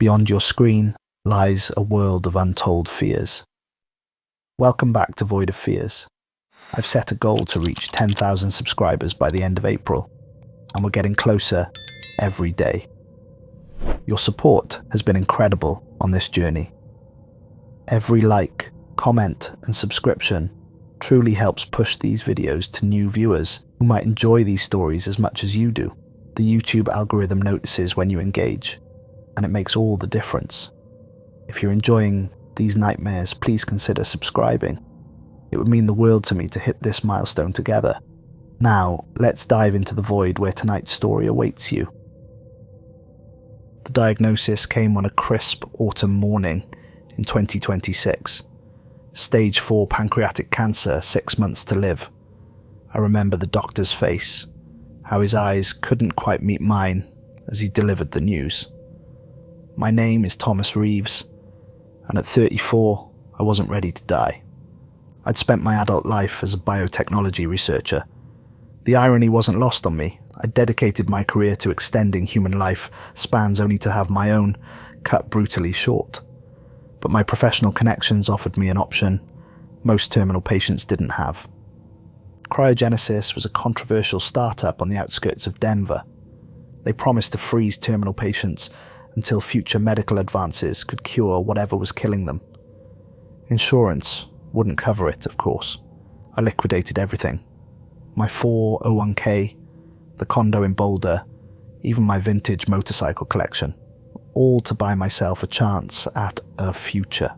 beyond your screen lies a world of untold fears. Welcome back to Void of Fears. I've set a goal to reach 10,000 subscribers by the end of April, and we're getting closer every day. Your support has been incredible on this journey. Every like, comment, and subscription truly helps push these videos to new viewers who might enjoy these stories as much as you do. The YouTube algorithm notices when you engage, and it makes all the difference. If you're enjoying these nightmares, please consider subscribing. It would mean the world to me to hit this milestone together. Now, let's dive into the void where tonight's story awaits you. The diagnosis came on a crisp autumn morning in 2026. Stage 4 pancreatic cancer, 6 months to live. I remember the doctor's face, how his eyes couldn't quite meet mine as he delivered the news. My name is Thomas Reeves, and at 34, I wasn't ready to die. I'd spent my adult life as a biotechnology researcher. The irony wasn't lost on me. I dedicated my career to extending human life spans only to have my own cut brutally short. But my professional connections offered me an option most terminal patients didn't have. Cryogenesis was a controversial startup on the outskirts of Denver. They promised to freeze terminal patients until future medical advances could cure whatever was killing them. Insurance wouldn't cover it, of course. I liquidated everything. My 401k, the condo in Boulder, even my vintage motorcycle collection, all to buy myself a chance at a future.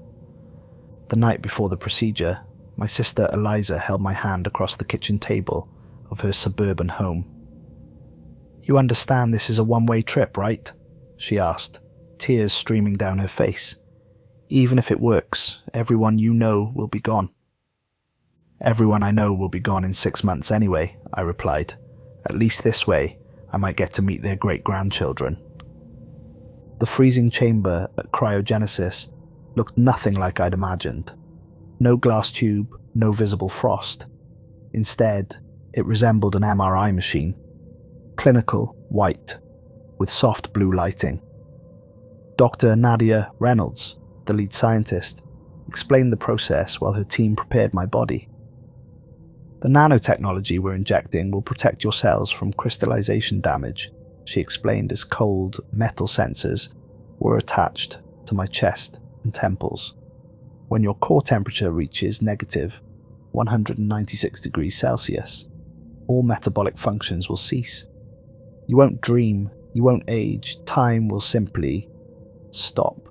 The night before the procedure, my sister Eliza held my hand across the kitchen table of her suburban home. "You understand this is a one-way trip, right?" she asked, tears streaming down her face. "Even if it works, everyone you know will be gone." "Everyone I know will be gone in 6 months anyway," I replied. "At least this way, I might get to meet their great-grandchildren." The freezing chamber at cryogenesis looked nothing like I'd imagined. No glass tube, no visible frost. Instead, it resembled an MRI machine. Clinical, white, with soft blue lighting. Dr. Nadia Reynolds, the lead scientist, explained the process while her team prepared my body. "The nanotechnology we're injecting will protect your cells from crystallization damage," she explained as cold metal sensors were attached to my chest and temples. "When your core temperature reaches negative 196 degrees Celsius, all metabolic functions will cease. You won't dream, you won't age, time will simply stop."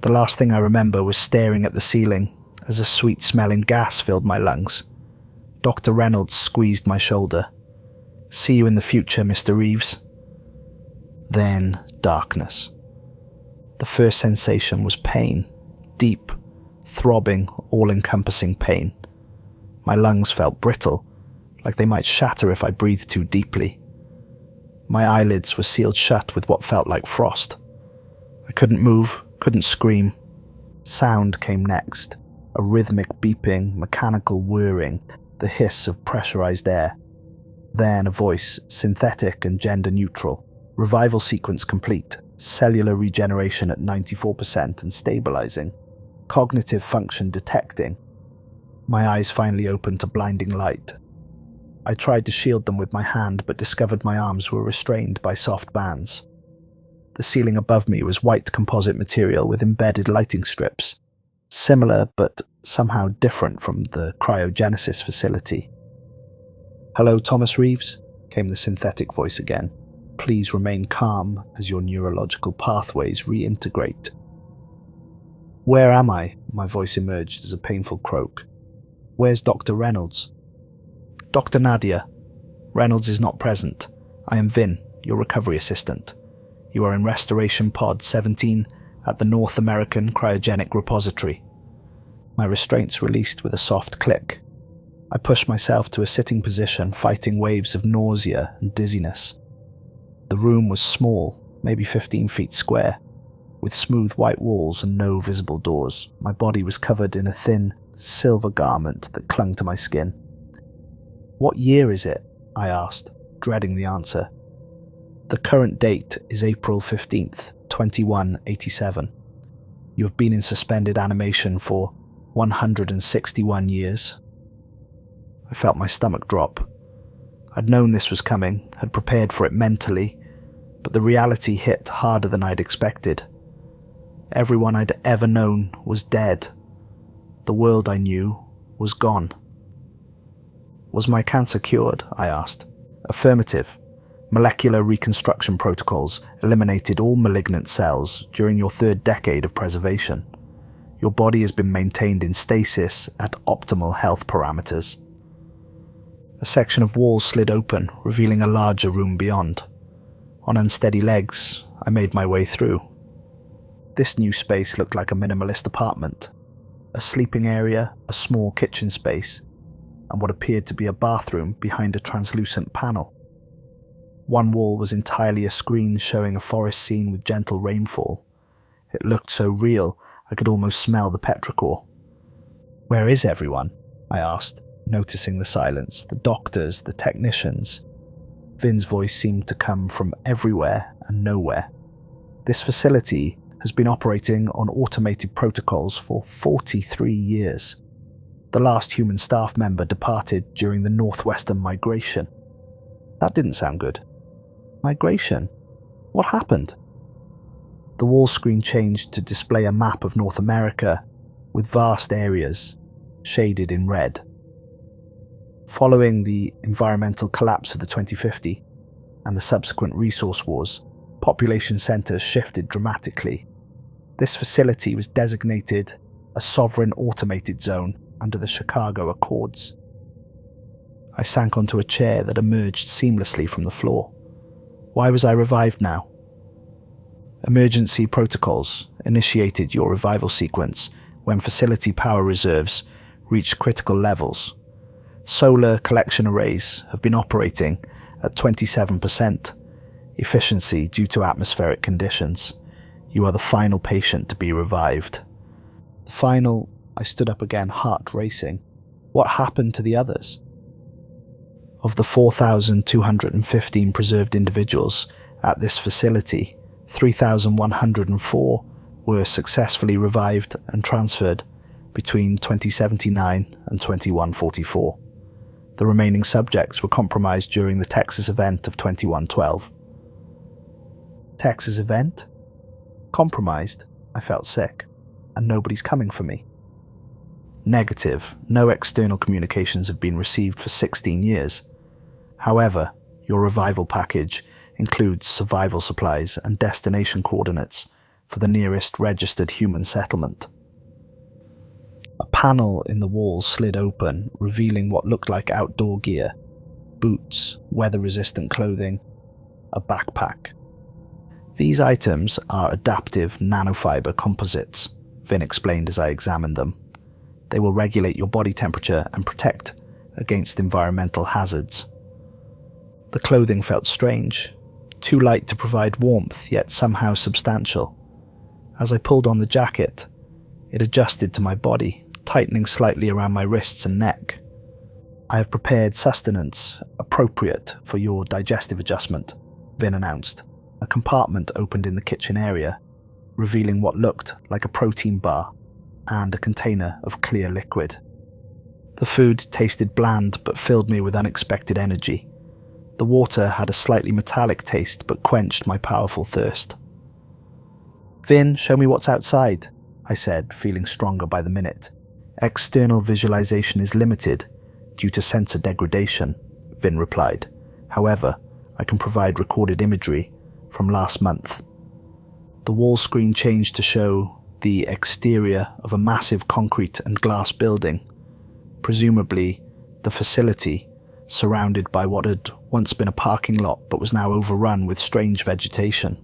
The last thing I remember was staring at the ceiling as a sweet-smelling gas filled my lungs. Dr. Reynolds squeezed my shoulder. "See you in the future, Mr. Reeves." Then darkness. The first sensation was pain. Deep, throbbing, all-encompassing pain. My lungs felt brittle, like they might shatter if I breathed too deeply. My eyelids were sealed shut with what felt like frost. I couldn't move, couldn't scream. Sound came next, a rhythmic beeping, mechanical whirring, the hiss of pressurized air. Then a voice, synthetic and gender-neutral. Revival sequence complete, cellular regeneration at 94% and stabilizing. Cognitive function detecting. My eyes finally opened to blinding light. I tried to shield them with my hand, but discovered my arms were restrained by soft bands. The ceiling above me was white composite material with embedded lighting strips, similar but somehow different from the cryogenesis facility. "Hello, Thomas Reeves," came the synthetic voice again. "Please remain calm as your neurological pathways reintegrate." "Where am I?" My voice emerged as a painful croak. "Where's Dr. Reynolds?" "Dr. Nadia. Reynolds is not present. I am Vin, your recovery assistant. You are in Restoration Pod 17 at the North American Cryogenic Repository." My restraints released with a soft click. I pushed myself to a sitting position, fighting waves of nausea and dizziness. The room was small, maybe 15 feet square, with smooth white walls and no visible doors. My body was covered in a thin, silver garment that clung to my skin. "What year is it?" I asked, dreading the answer. The current date is April 15th, 2187. You have been in suspended animation for 161 years. I felt my stomach drop. I'd known this was coming, had prepared for it mentally, but the reality hit harder than I'd expected. Everyone I'd ever known was dead. The world I knew was gone. Was my cancer cured? I asked. Affirmative. Molecular reconstruction protocols eliminated all malignant cells during your third decade of preservation. Your body has been maintained in stasis at optimal health parameters. A section of wall slid open, revealing a larger room beyond. On unsteady legs, I made my way through. This new space looked like a minimalist apartment. A sleeping area, a small kitchen space, and what appeared to be a bathroom behind a translucent panel. One wall was entirely a screen showing a forest scene with gentle rainfall. It looked so real, I could almost smell the petrichor. "Where is everyone?" I asked, noticing the silence, the doctors, the technicians. Vin's voice seemed to come from everywhere and nowhere. This facility has been operating on automated protocols for 43 years. The last human staff member departed during the Northwestern migration. That didn't sound good. Migration? What happened? The wall screen changed to display a map of North America with vast areas shaded in red. Following the environmental collapse of the 2050 and the subsequent resource wars, population centers shifted dramatically. This facility was designated a sovereign automated zone under the Chicago Accords. I sank onto a chair that emerged seamlessly from the floor. Why was I revived now? Emergency protocols initiated your revival sequence when facility power reserves reached critical levels. Solar collection arrays have been operating at 27% efficiency due to atmospheric conditions. You are the final patient to be revived. The final, I stood up again, heart racing. What happened to the others? Of the 4,215 preserved individuals at this facility, 3,104 were successfully revived and transferred between 2079 and 2144. The remaining subjects were compromised during the Texas event of 2112. Texas event? Compromised? I felt sick, and nobody's coming for me. Negative. No external communications have been received for 16 years. However, your revival package includes survival supplies and destination coordinates for the nearest registered human settlement. A panel in the wall slid open, revealing what looked like outdoor gear: boots, weather-resistant clothing, a backpack. These items are adaptive nanofiber composites, Vin explained as I examined them. They will regulate your body temperature and protect against environmental hazards. The clothing felt strange, too light to provide warmth, yet somehow substantial. As I pulled on the jacket, it adjusted to my body, tightening slightly around my wrists and neck. "I have prepared sustenance appropriate for your digestive adjustment," Vin announced. A compartment opened in the kitchen area, revealing what looked like a protein bar and a container of clear liquid. The food tasted bland but filled me with unexpected energy. The water had a slightly metallic taste but quenched my powerful thirst. "Vin, show me what's outside," I said, feeling stronger by the minute. "External visualization is limited due to sensor degradation," Vin replied. "However, I can provide recorded imagery from last month." The wall screen changed to show the exterior of a massive concrete and glass building, presumably the facility, surrounded by what had once been a parking lot but was now overrun with strange vegetation.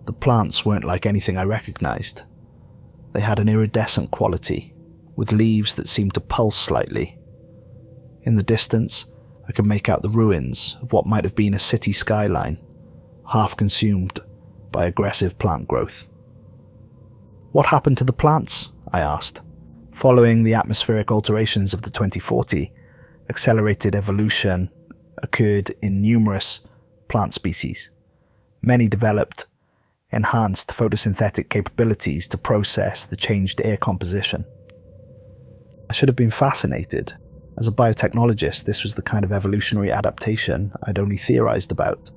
The plants weren't like anything I recognized. They had an iridescent quality, with leaves that seemed to pulse slightly. In the distance, I could make out the ruins of what might have been a city skyline, half consumed by aggressive plant growth. "What happened to the plants?" I asked. Following the atmospheric alterations of the 2040, accelerated evolution occurred in numerous plant species. Many developed enhanced photosynthetic capabilities to process the changed air composition. I should have been fascinated. As a biotechnologist, this was the kind of evolutionary adaptation I'd only theorized about.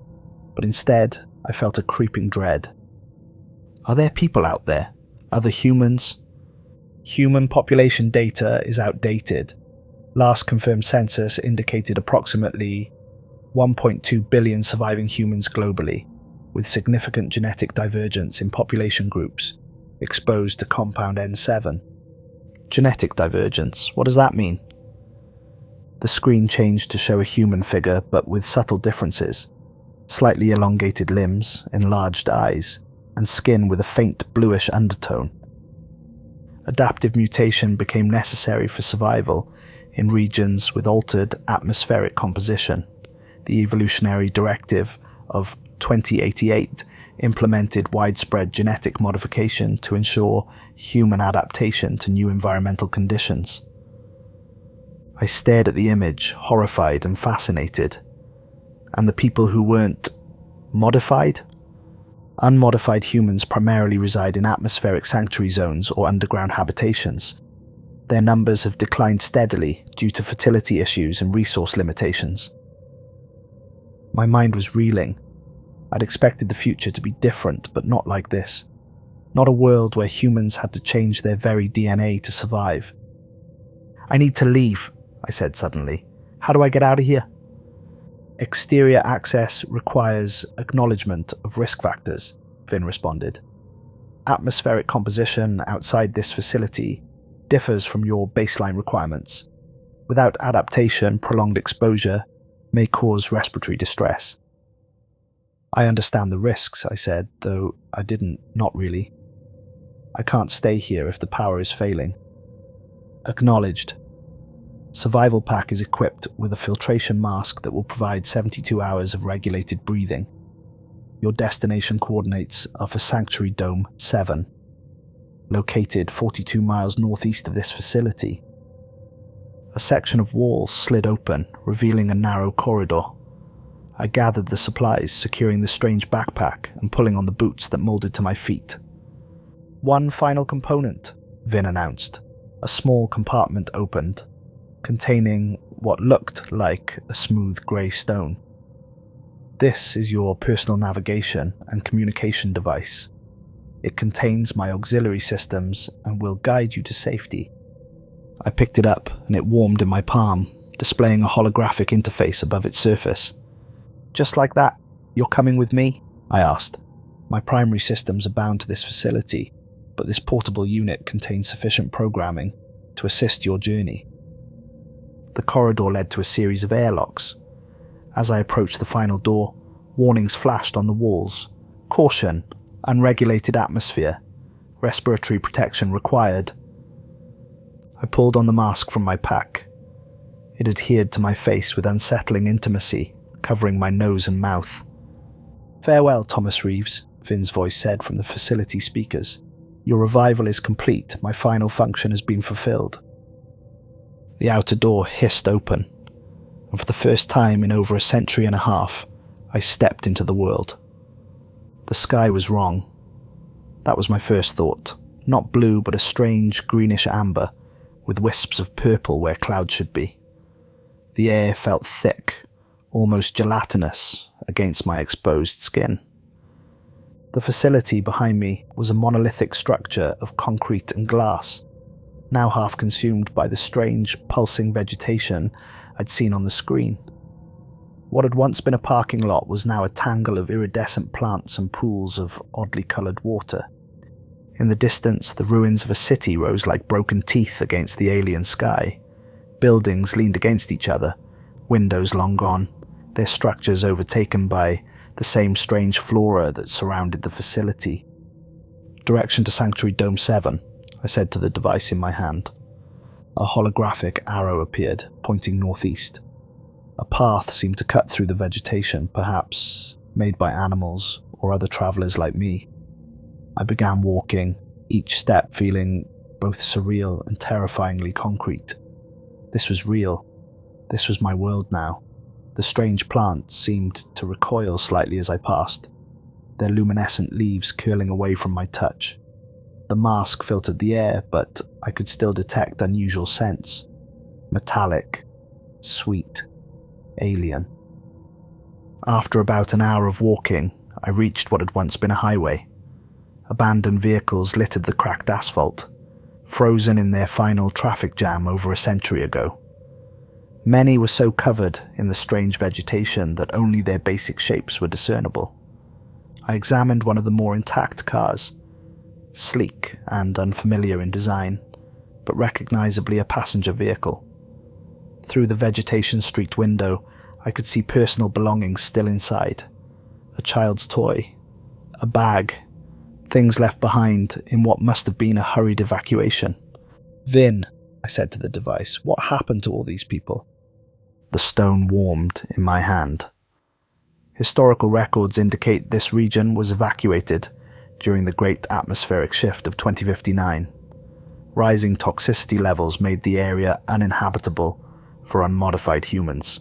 But instead, I felt a creeping dread. Are there people out there? Other humans? Human population data is outdated. Last confirmed census indicated approximately 1.2 billion surviving humans globally, with significant genetic divergence in population groups exposed to compound N7. Genetic divergence, what does that mean? The screen changed to show a human figure, but with subtle differences. Slightly elongated limbs, enlarged eyes, and skin with a faint bluish undertone. Adaptive mutation became necessary for survival in regions with altered atmospheric composition. The evolutionary directive of 2088 implemented widespread genetic modification to ensure human adaptation to new environmental conditions. I stared at the image, horrified and fascinated. And the people who weren't modified? Unmodified humans primarily reside in atmospheric sanctuary zones or underground habitations. Their numbers have declined steadily due to fertility issues and resource limitations. My mind was reeling. I'd expected the future to be different, but not like this. Not a world where humans had to change their very DNA to survive. I need to leave, I said suddenly. How do I get out of here? Exterior access requires acknowledgement of risk factors, Finn responded. Atmospheric composition outside this facility differs from your baseline requirements. Without adaptation, prolonged exposure may cause respiratory distress. I understand the risks, I said, though I didn't, not really. I can't stay here if the power is failing. Acknowledged. Survival Pack is equipped with a filtration mask that will provide 72 hours of regulated breathing. Your destination coordinates are for Sanctuary Dome 7, located 42 miles northeast of this facility. A section of wall slid open, revealing a narrow corridor. I gathered the supplies, securing the strange backpack and pulling on the boots that molded to my feet. One final component, Vin announced. A small compartment opened, containing what looked like a smooth grey stone. This is your personal navigation and communication device. It contains my auxiliary systems and will guide you to safety. I picked it up and it warmed in my palm, displaying a holographic interface above its surface. Just like that, you're coming with me? I asked. My primary systems are bound to this facility, but this portable unit contains sufficient programming to assist your journey. The corridor led to a series of airlocks. As I approached the final door, warnings flashed on the walls. Caution, unregulated atmosphere, respiratory protection required. I pulled on the mask from my pack. It adhered to my face with unsettling intimacy, covering my nose and mouth. Farewell, Thomas Reeves, Finn's voice said from the facility speakers. Your revival is complete. My final function has been fulfilled. The outer door hissed open, and for the first time in over a century and a half, I stepped into the world. The sky was wrong. That was my first thought. Not blue, but a strange greenish amber, with wisps of purple where clouds should be. The air felt thick, almost gelatinous, against my exposed skin. The facility behind me was a monolithic structure of concrete and glass, now half consumed by the strange, pulsing vegetation I'd seen on the screen. What had once been a parking lot was now a tangle of iridescent plants and pools of oddly coloured water. In the distance, the ruins of a city rose like broken teeth against the alien sky. Buildings leaned against each other, windows long gone, their structures overtaken by the same strange flora that surrounded the facility. Direction to Sanctuary Dome 7, I said to the device in my hand. A holographic arrow appeared, pointing northeast. A path seemed to cut through the vegetation, perhaps made by animals or other travelers like me. I began walking, each step feeling both surreal and terrifyingly concrete. This was real. This was my world now. The strange plants seemed to recoil slightly as I passed. their luminescent leaves curling away from my touch. The mask filtered the air, but I could still detect unusual scents. Metallic, sweet, alien. After about an hour of walking, I reached what had once been a highway. Abandoned vehicles littered the cracked asphalt, frozen in their final traffic jam over a century ago. Many were so covered in the strange vegetation that only their basic shapes were discernible. I examined one of the more intact cars, sleek and unfamiliar in design, but recognizably a passenger vehicle. Through the vegetation-streaked window, I could see personal belongings still inside. A child's toy, a bag, things left behind in what must have been a hurried evacuation. "Vin," I said to the device, "what happened to all these people?" The stone warmed in my hand. Historical records indicate this region was evacuated during the Great Atmospheric Shift of 2059. Rising toxicity levels made the area uninhabitable for unmodified humans.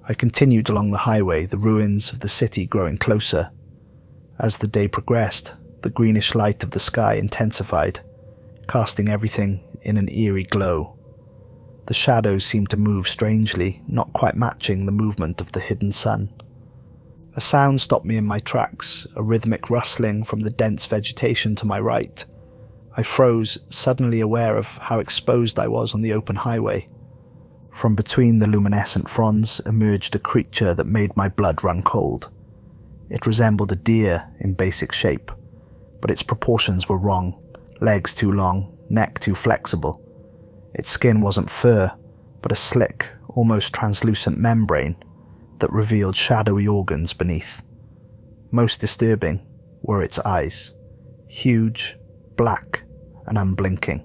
I continued along the highway, the ruins of the city growing closer. As the day progressed, the greenish light of the sky intensified, casting everything in an eerie glow. The shadows seemed to move strangely, not quite matching the movement of the hidden sun. A sound stopped me in my tracks, a rhythmic rustling from the dense vegetation to my right. I froze, suddenly aware of how exposed I was on the open highway. From between the luminescent fronds emerged a creature that made my blood run cold. It resembled a deer in basic shape, but its proportions were wrong. Legs too long, neck too flexible. Its skin wasn't fur, but a slick, almost translucent membrane that revealed shadowy organs beneath. Most disturbing were its eyes, huge, black, and unblinking.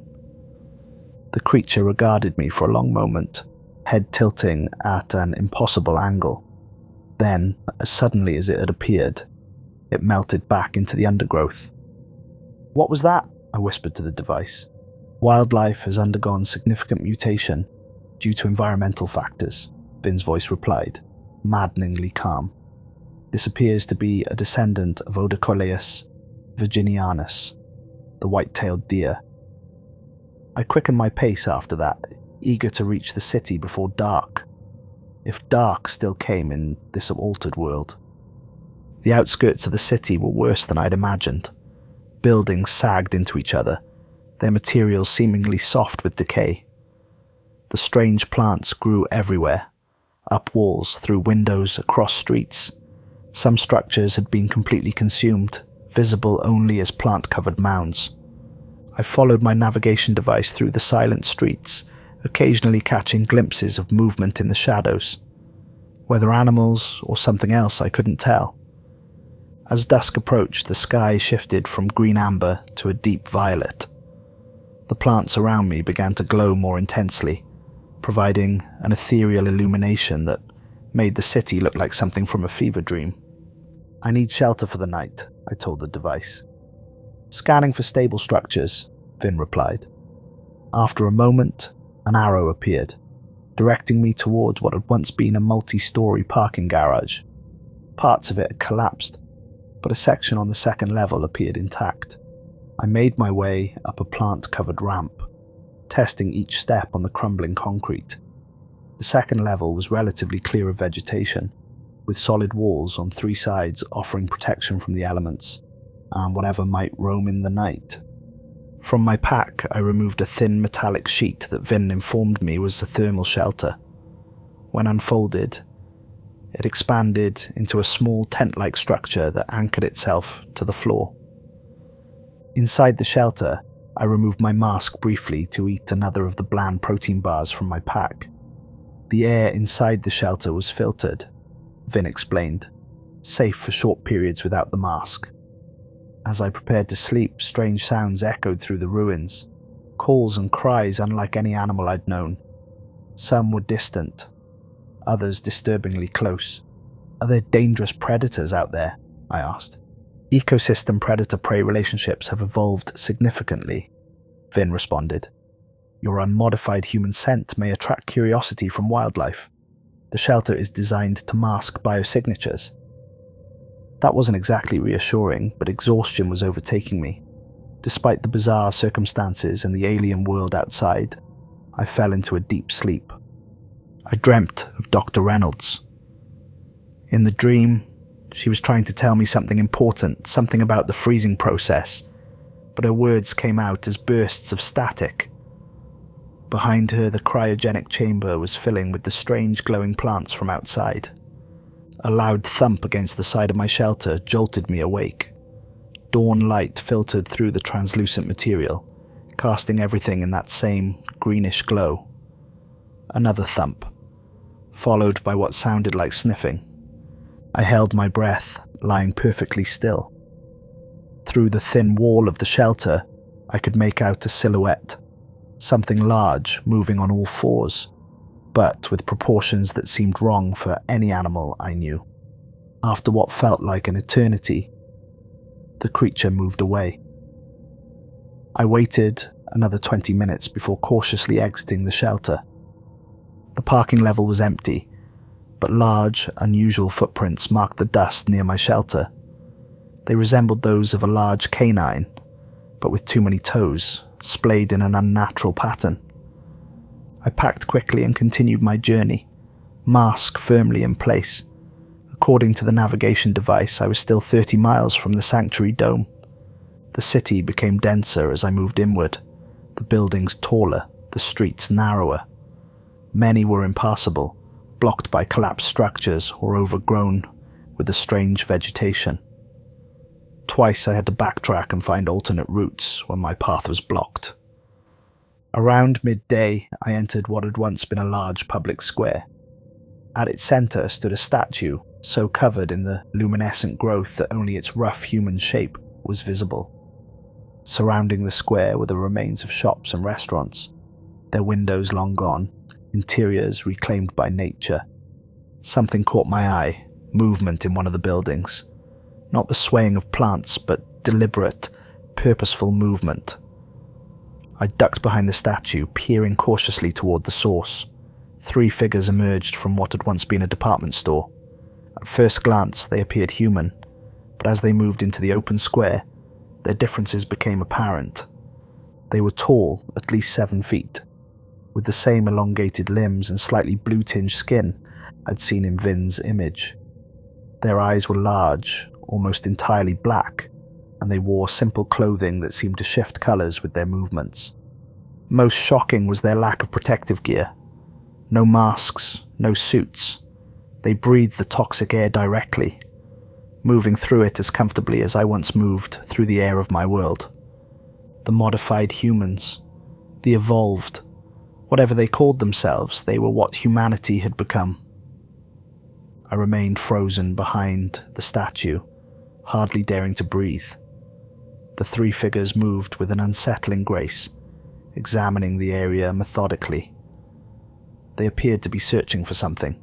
The creature regarded me for a long moment, head tilting at an impossible angle. Then, as suddenly as it had appeared, it melted back into the undergrowth. "What was that?" I whispered to the device. "Wildlife has undergone significant mutation due to environmental factors," Vin's voice replied, maddeningly calm. "This appears to be a descendant of Odocoleus virginianus, the white-tailed deer." I quickened my pace after that, eager to reach the city before dark, if dark still came in this altered world. The outskirts of the city were worse than I'd imagined. Buildings sagged into each other, their materials seemingly soft with decay. The strange plants grew everywhere, up walls, through windows, across streets. Some structures had been completely consumed, visible only as plant-covered mounds. I followed my navigation device through the silent streets, occasionally catching glimpses of movement in the shadows. Whether animals or something else, I couldn't tell. As dusk approached, the sky shifted from green amber to a deep violet. The plants around me began to glow more intensely, providing an ethereal illumination that made the city look like something from a fever dream. "I need shelter for the night," I told the device. "Scanning for stable structures," Vin replied. After a moment, an arrow appeared, directing me towards what had once been a multi-story parking garage. Parts of it had collapsed, but a section on the second level appeared intact. I made my way up a plant-covered ramp, testing each step on the crumbling concrete. The second level was relatively clear of vegetation, with solid walls on three sides offering protection from the elements and whatever might roam in the night. From my pack, I removed a thin metallic sheet that Vin informed me was a thermal shelter. When unfolded, it expanded into a small tent-like structure that anchored itself to the floor. Inside the shelter, I removed my mask briefly to eat another of the bland protein bars from my pack. The air inside the shelter was filtered, Vin explained, safe for short periods without the mask. As I prepared to sleep, strange sounds echoed through the ruins, calls and cries unlike any animal I'd known. Some were distant, others disturbingly close. "Are there dangerous predators out there?" I asked. "Ecosystem predator-prey relationships have evolved significantly," Vin responded. "Your unmodified human scent may attract curiosity from wildlife. The shelter is designed to mask biosignatures." That wasn't exactly reassuring, but exhaustion was overtaking me. Despite the bizarre circumstances and the alien world outside, I fell into a deep sleep. I dreamt of Dr. Reynolds. In the dream, she was trying to tell me something important, something about the freezing process, but her words came out as bursts of static. Behind her, the cryogenic chamber was filling with the strange glowing plants from outside. A loud thump against the side of my shelter jolted me awake. Dawn light filtered through the translucent material, casting everything in that same greenish glow. Another thump, followed by what sounded like sniffing. I held my breath, lying perfectly still. Through the thin wall of the shelter, I could make out a silhouette, something large moving on all fours, but with proportions that seemed wrong for any animal I knew. After what felt like an eternity, the creature moved away. I waited another 20 minutes before cautiously exiting the shelter. The parking level was empty, but large, unusual footprints marked the dust near my shelter. They resembled those of a large canine, but with too many toes, splayed in an unnatural pattern. I packed quickly and continued my journey, mask firmly in place. According to the navigation device, I was still 30 miles from the sanctuary dome. The city became denser as I moved inward, the buildings taller, the streets narrower. Many were impassable, blocked by collapsed structures or overgrown with a strange vegetation. Twice I had to backtrack and find alternate routes when my path was blocked. Around midday, I entered what had once been a large public square. At its centre stood a statue, so covered in the luminescent growth that only its rough human shape was visible. Surrounding the square were the remains of shops and restaurants, their windows long gone, interiors reclaimed by nature. Something caught my eye, movement in one of the buildings. Not the swaying of plants, but deliberate, purposeful movement. I ducked behind the statue, peering cautiously toward the source. 3 figures emerged from what had once been a department store. At first glance, they appeared human, but as they moved into the open square, their differences became apparent. They were tall, at least 7 feet, with the same elongated limbs and slightly blue-tinged skin I'd seen in Vin's image. Their eyes were large, almost entirely black, and they wore simple clothing that seemed to shift colours with their movements. Most shocking was their lack of protective gear. No masks, no suits. They breathed the toxic air directly, moving through it as comfortably as I once moved through the air of my world. The modified humans, the evolved, whatever they called themselves, they were what humanity had become. I remained frozen behind the statue, hardly daring to breathe. The 3 figures moved with an unsettling grace, examining the area methodically. They appeared to be searching for something.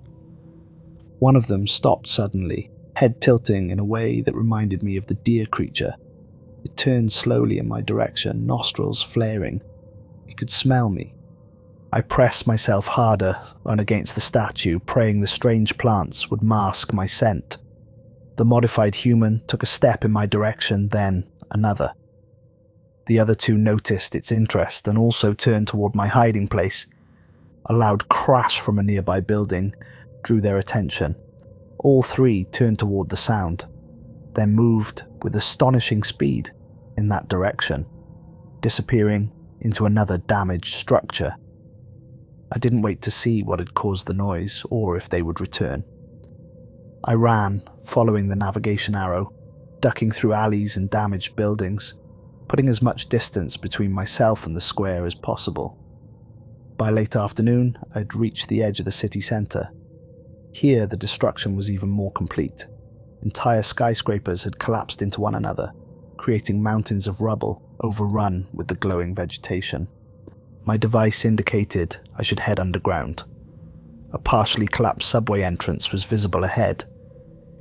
One of them stopped suddenly, head tilting in a way that reminded me of the deer creature. It turned slowly in my direction, nostrils flaring. It could smell me. I pressed myself harder on against the statue, praying the strange plants would mask my scent. The modified human took a step in my direction, then another. The other 2 noticed its interest and also turned toward my hiding place. A loud crash from a nearby building drew their attention. All 3 turned toward the sound, then moved with astonishing speed in that direction, disappearing into another damaged structure. I didn't wait to see what had caused the noise or if they would return. I ran, following the navigation arrow, ducking through alleys and damaged buildings, putting as much distance between myself and the square as possible. By late afternoon, I'd reached the edge of the city centre. Here, the destruction was even more complete. Entire skyscrapers had collapsed into one another, creating mountains of rubble overrun with the glowing vegetation. My device indicated I should head underground. A partially collapsed subway entrance was visible ahead,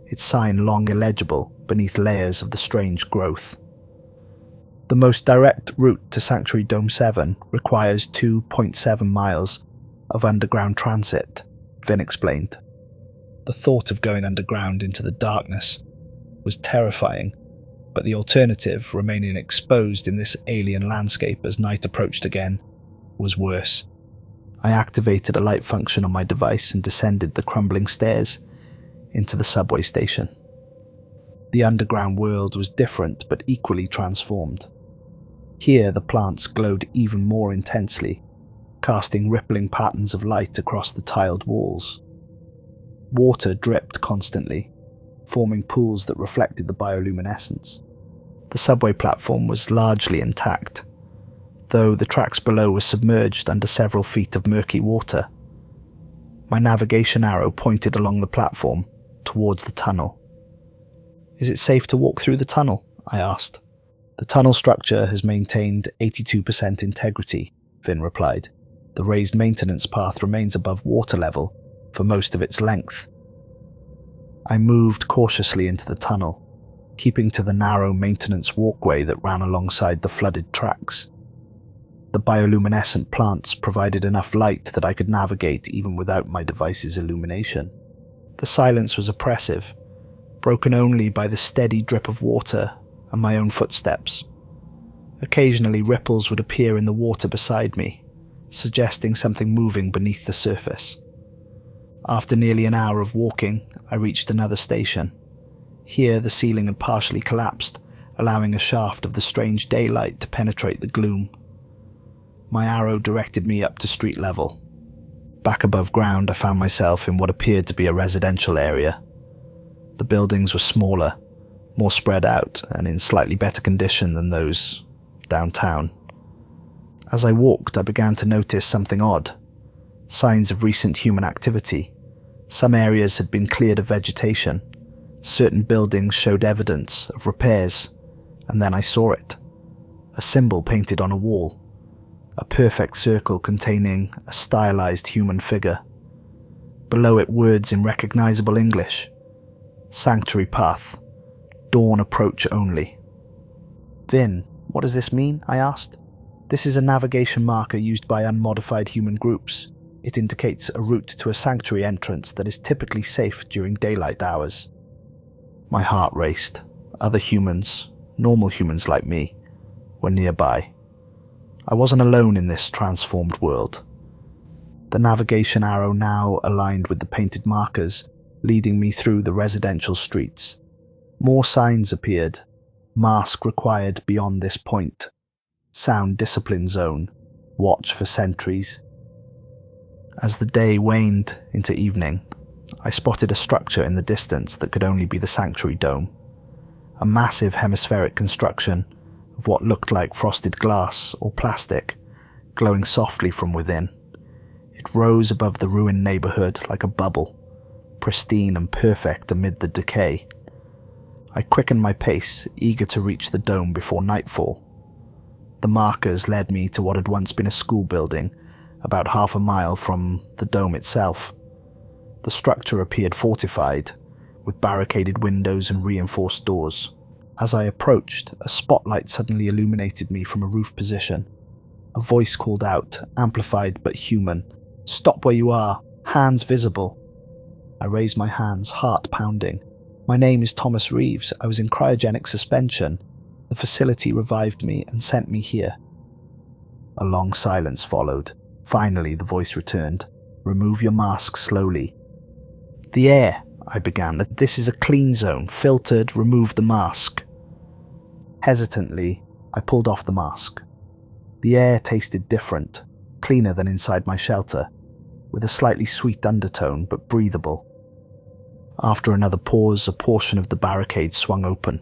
its sign long illegible beneath layers of the strange growth. The most direct route to Sanctuary Dome 7 requires 2.7 miles of underground transit, Vin explained. The thought of going underground into the darkness was terrifying, but the alternative, remaining exposed in this alien landscape as night approached again, was worse. I activated a light function on my device and descended the crumbling stairs into the subway station. The underground world was different but equally transformed. Here the plants glowed even more intensely, casting rippling patterns of light across the tiled walls. Water dripped constantly, forming pools that reflected the bioluminescence. The subway platform was largely intact, though the tracks below were submerged under several feet of murky water. My navigation arrow pointed along the platform towards the tunnel. "Is it safe to walk through the tunnel?" I asked. "The tunnel structure has maintained 82% integrity," Finn replied. "The raised maintenance path remains above water level for most of its length." I moved cautiously into the tunnel, keeping to the narrow maintenance walkway that ran alongside the flooded tracks. The bioluminescent plants provided enough light that I could navigate even without my device's illumination. The silence was oppressive, broken only by the steady drip of water and my own footsteps. Occasionally ripples would appear in the water beside me, suggesting something moving beneath the surface. After nearly an hour of walking, I reached another station. Here the ceiling had partially collapsed, allowing a shaft of the strange daylight to penetrate the gloom. My arrow directed me up to street level. Back above ground, I found myself in what appeared to be a residential area. The buildings were smaller, more spread out, and in slightly better condition than those downtown. As I walked, I began to notice something odd. Signs of recent human activity. Some areas had been cleared of vegetation. Certain buildings showed evidence of repairs, and then I saw it. A symbol painted on a wall. A perfect circle containing a stylized human figure. Below it, words in recognizable English. "Sanctuary path. Dawn approach only." "Vin, what does this mean?" I asked. "This is a navigation marker used by unmodified human groups. It indicates a route to a sanctuary entrance that is typically safe during daylight hours." My heart raced. Other humans, normal humans like me, were nearby. I wasn't alone in this transformed world. The navigation arrow now aligned with the painted markers, leading me through the residential streets. More signs appeared. Mask required beyond this point. Sound discipline zone. Watch for sentries. As the day waned into evening, I spotted a structure in the distance that could only be the sanctuary dome. A massive hemispheric construction of what looked like frosted glass or plastic, glowing softly from within. It rose above the ruined neighborhood like a bubble, pristine and perfect amid the decay. I quickened my pace, eager to reach the dome before nightfall. The markers led me to what had once been a school building, about half a mile from the dome itself. The structure appeared fortified, with barricaded windows and reinforced doors. As I approached, a spotlight suddenly illuminated me from a roof position. A voice called out, amplified but human, "Stop where you are, hands visible." I raised my hands, heart pounding. "My name is Thomas Reeves. I was in cryogenic suspension. The facility revived me and sent me here." A long silence followed. Finally, the voice returned. "Remove your mask slowly." "The air," I began. "This is a clean zone. Filtered, remove the mask." Hesitantly, I pulled off the mask. The air tasted different, cleaner than inside my shelter, with a slightly sweet undertone but breathable. After another pause, a portion of the barricade swung open.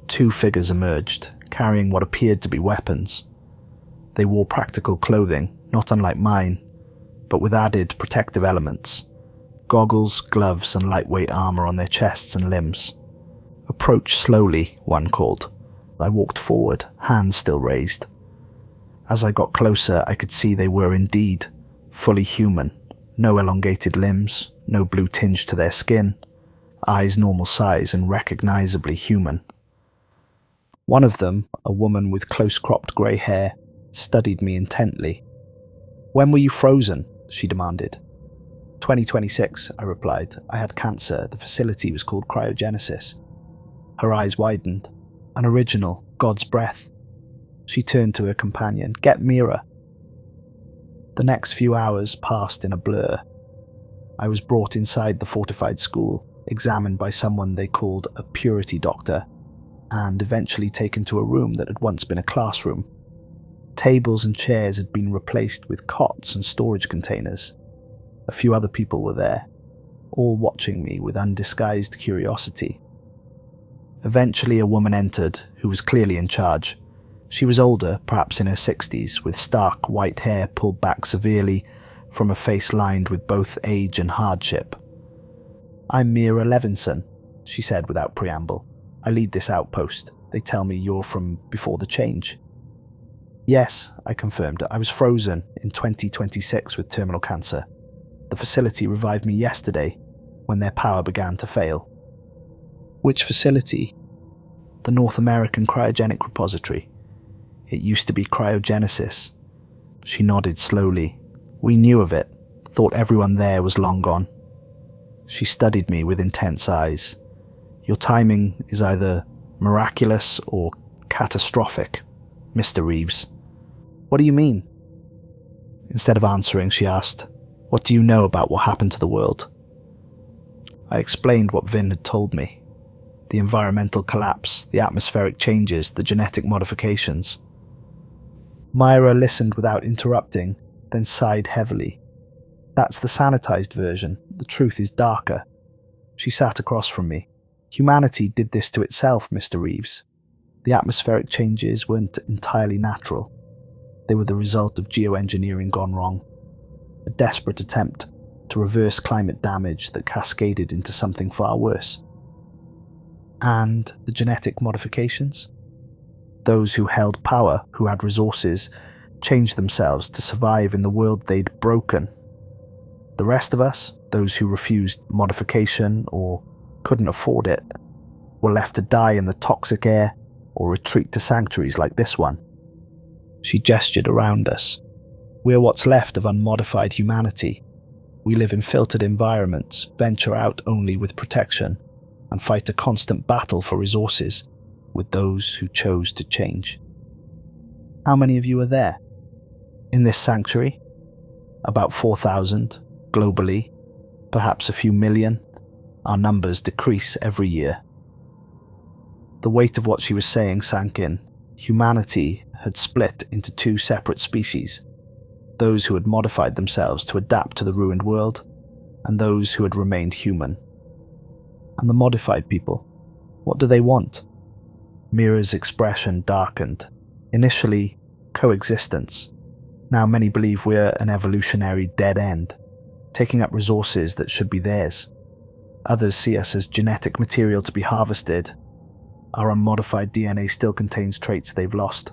Two figures emerged, carrying what appeared to be weapons. They wore practical clothing, not unlike mine, but with added protective elements. Goggles, gloves, and lightweight armor on their chests and limbs. "Approach slowly," one called. I walked forward, hands still raised. As I got closer, I could see they were indeed fully human. No elongated limbs, no blue tinge to their skin, eyes normal size and recognizably human. One of them, a woman with close-cropped grey hair, studied me intently. "When were you frozen?" she demanded. 2026, I replied. "I had cancer. The facility was called cryogenesis." Her eyes widened. An original, God's breath. She turned to her companion. Get Mira. The next few hours passed in a blur. I was brought inside the fortified school, examined by someone they called a purity doctor, and eventually taken to a room that had once been a classroom. Tables and chairs had been replaced with cots and storage containers. A few other people were there, all watching me with undisguised curiosity. Eventually a woman entered, who was clearly in charge. She was older, perhaps in her 60s, with stark white hair pulled back severely from a face lined with both age and hardship. "I'm Mira Levinson," she said without preamble. "I lead this outpost. They tell me you're from before the change." "Yes," I confirmed. "I was frozen in 2026 with terminal cancer. The facility revived me yesterday when their power began to fail." "Which facility?" "The North American Cryogenic Repository. It used to be Cryogenesis." She nodded slowly. "We knew of it, thought everyone there was long gone." She studied me with intense eyes. "Your timing is either miraculous or catastrophic, Mr. Reeves." "What do you mean?" Instead of answering, she asked, "What do you know about what happened to the world?" I explained what Vin had told me. The environmental collapse, the atmospheric changes, the genetic modifications. Myra listened without interrupting, then sighed heavily. "That's the sanitized version. The truth is darker." She sat across from me. "Humanity did this to itself, Mr. Reeves. The atmospheric changes weren't entirely natural. They were the result of geoengineering gone wrong. A desperate attempt to reverse climate damage that cascaded into something far worse." "And the genetic modifications?" "Those who held power, who had resources, changed themselves to survive in the world they'd broken. The rest of us, those who refused modification or couldn't afford it, were left to die in the toxic air or retreat to sanctuaries like this one." She gestured around us. "We're what's left of unmodified humanity. We live in filtered environments, venture out only with protection, and fight a constant battle for resources with those who chose to change." "How many of you are there?" "In this sanctuary? About 4,000, globally, perhaps a few million. Our numbers decrease every year." The weight of what she was saying sank in. Humanity had split into two separate species, those who had modified themselves to adapt to the ruined world, and those who had remained human. "And the modified people, what do they want?" Mira's expression darkened. "Initially, coexistence. Now many believe we're an evolutionary dead end, taking up resources that should be theirs. Others see us as genetic material to be harvested. Our unmodified DNA still contains traits they've lost."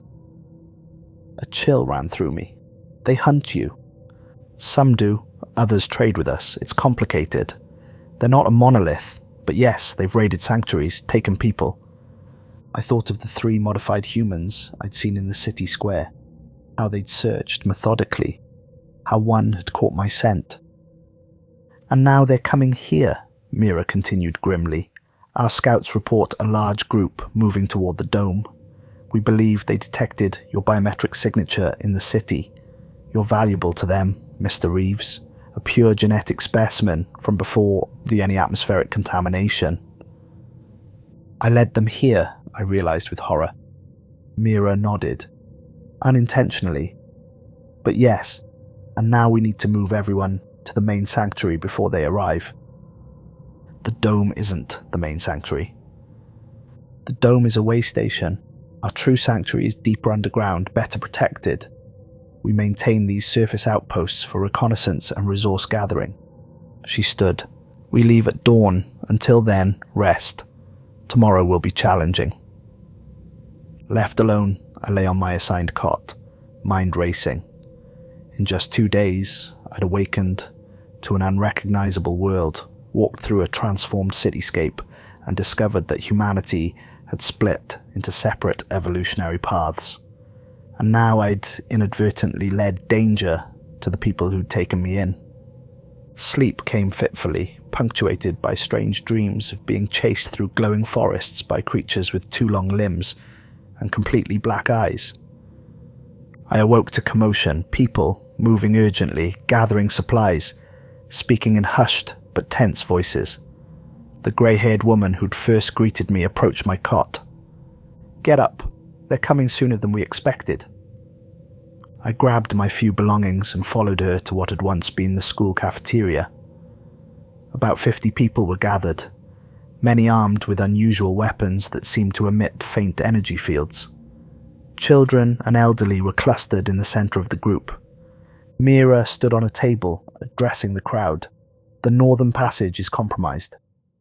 A chill ran through me. "They hunt you." "Some do, others trade with us. It's complicated. They're not a monolith, but yes, they've raided sanctuaries, taken people." I thought of the 3 modified humans I'd seen in the city square, how they'd searched methodically, how one had caught my scent. "And now they're coming here," Mira continued grimly. "Our scouts report a large group moving toward the dome. We believe they detected your biometric signature in the city. You're valuable to them, Mr. Reeves, a pure genetic specimen from before any atmospheric contamination." "I led them here," I realized with horror. Mira nodded. "Unintentionally. But yes, and now we need to move everyone to the main sanctuary before they arrive." "The dome isn't the main sanctuary." "The dome is a way station. Our true sanctuary is deeper underground, better protected. We maintain these surface outposts for reconnaissance and resource gathering." She stood. "We leave at dawn. Until then, rest. Tomorrow will be challenging." Left alone, I lay on my assigned cot, mind racing. In just 2 days, I'd awakened to an unrecognizable world, walked through a transformed cityscape, and discovered that humanity had split into separate evolutionary paths. And now I'd inadvertently led danger to the people who'd taken me in. Sleep came fitfully, punctuated by strange dreams of being chased through glowing forests by creatures with 2 long limbs and completely black eyes. I awoke to commotion, people moving urgently, gathering supplies, speaking in hushed but tense voices. The grey-haired woman who'd first greeted me approached my cot. "Get up, they're coming sooner than we expected." I grabbed my few belongings and followed her to what had once been the school cafeteria. About 50 people were gathered, many armed with unusual weapons that seemed to emit faint energy fields. Children and elderly were clustered in the centre of the group. Mira stood on a table, addressing the crowd. "The northern passage is compromised.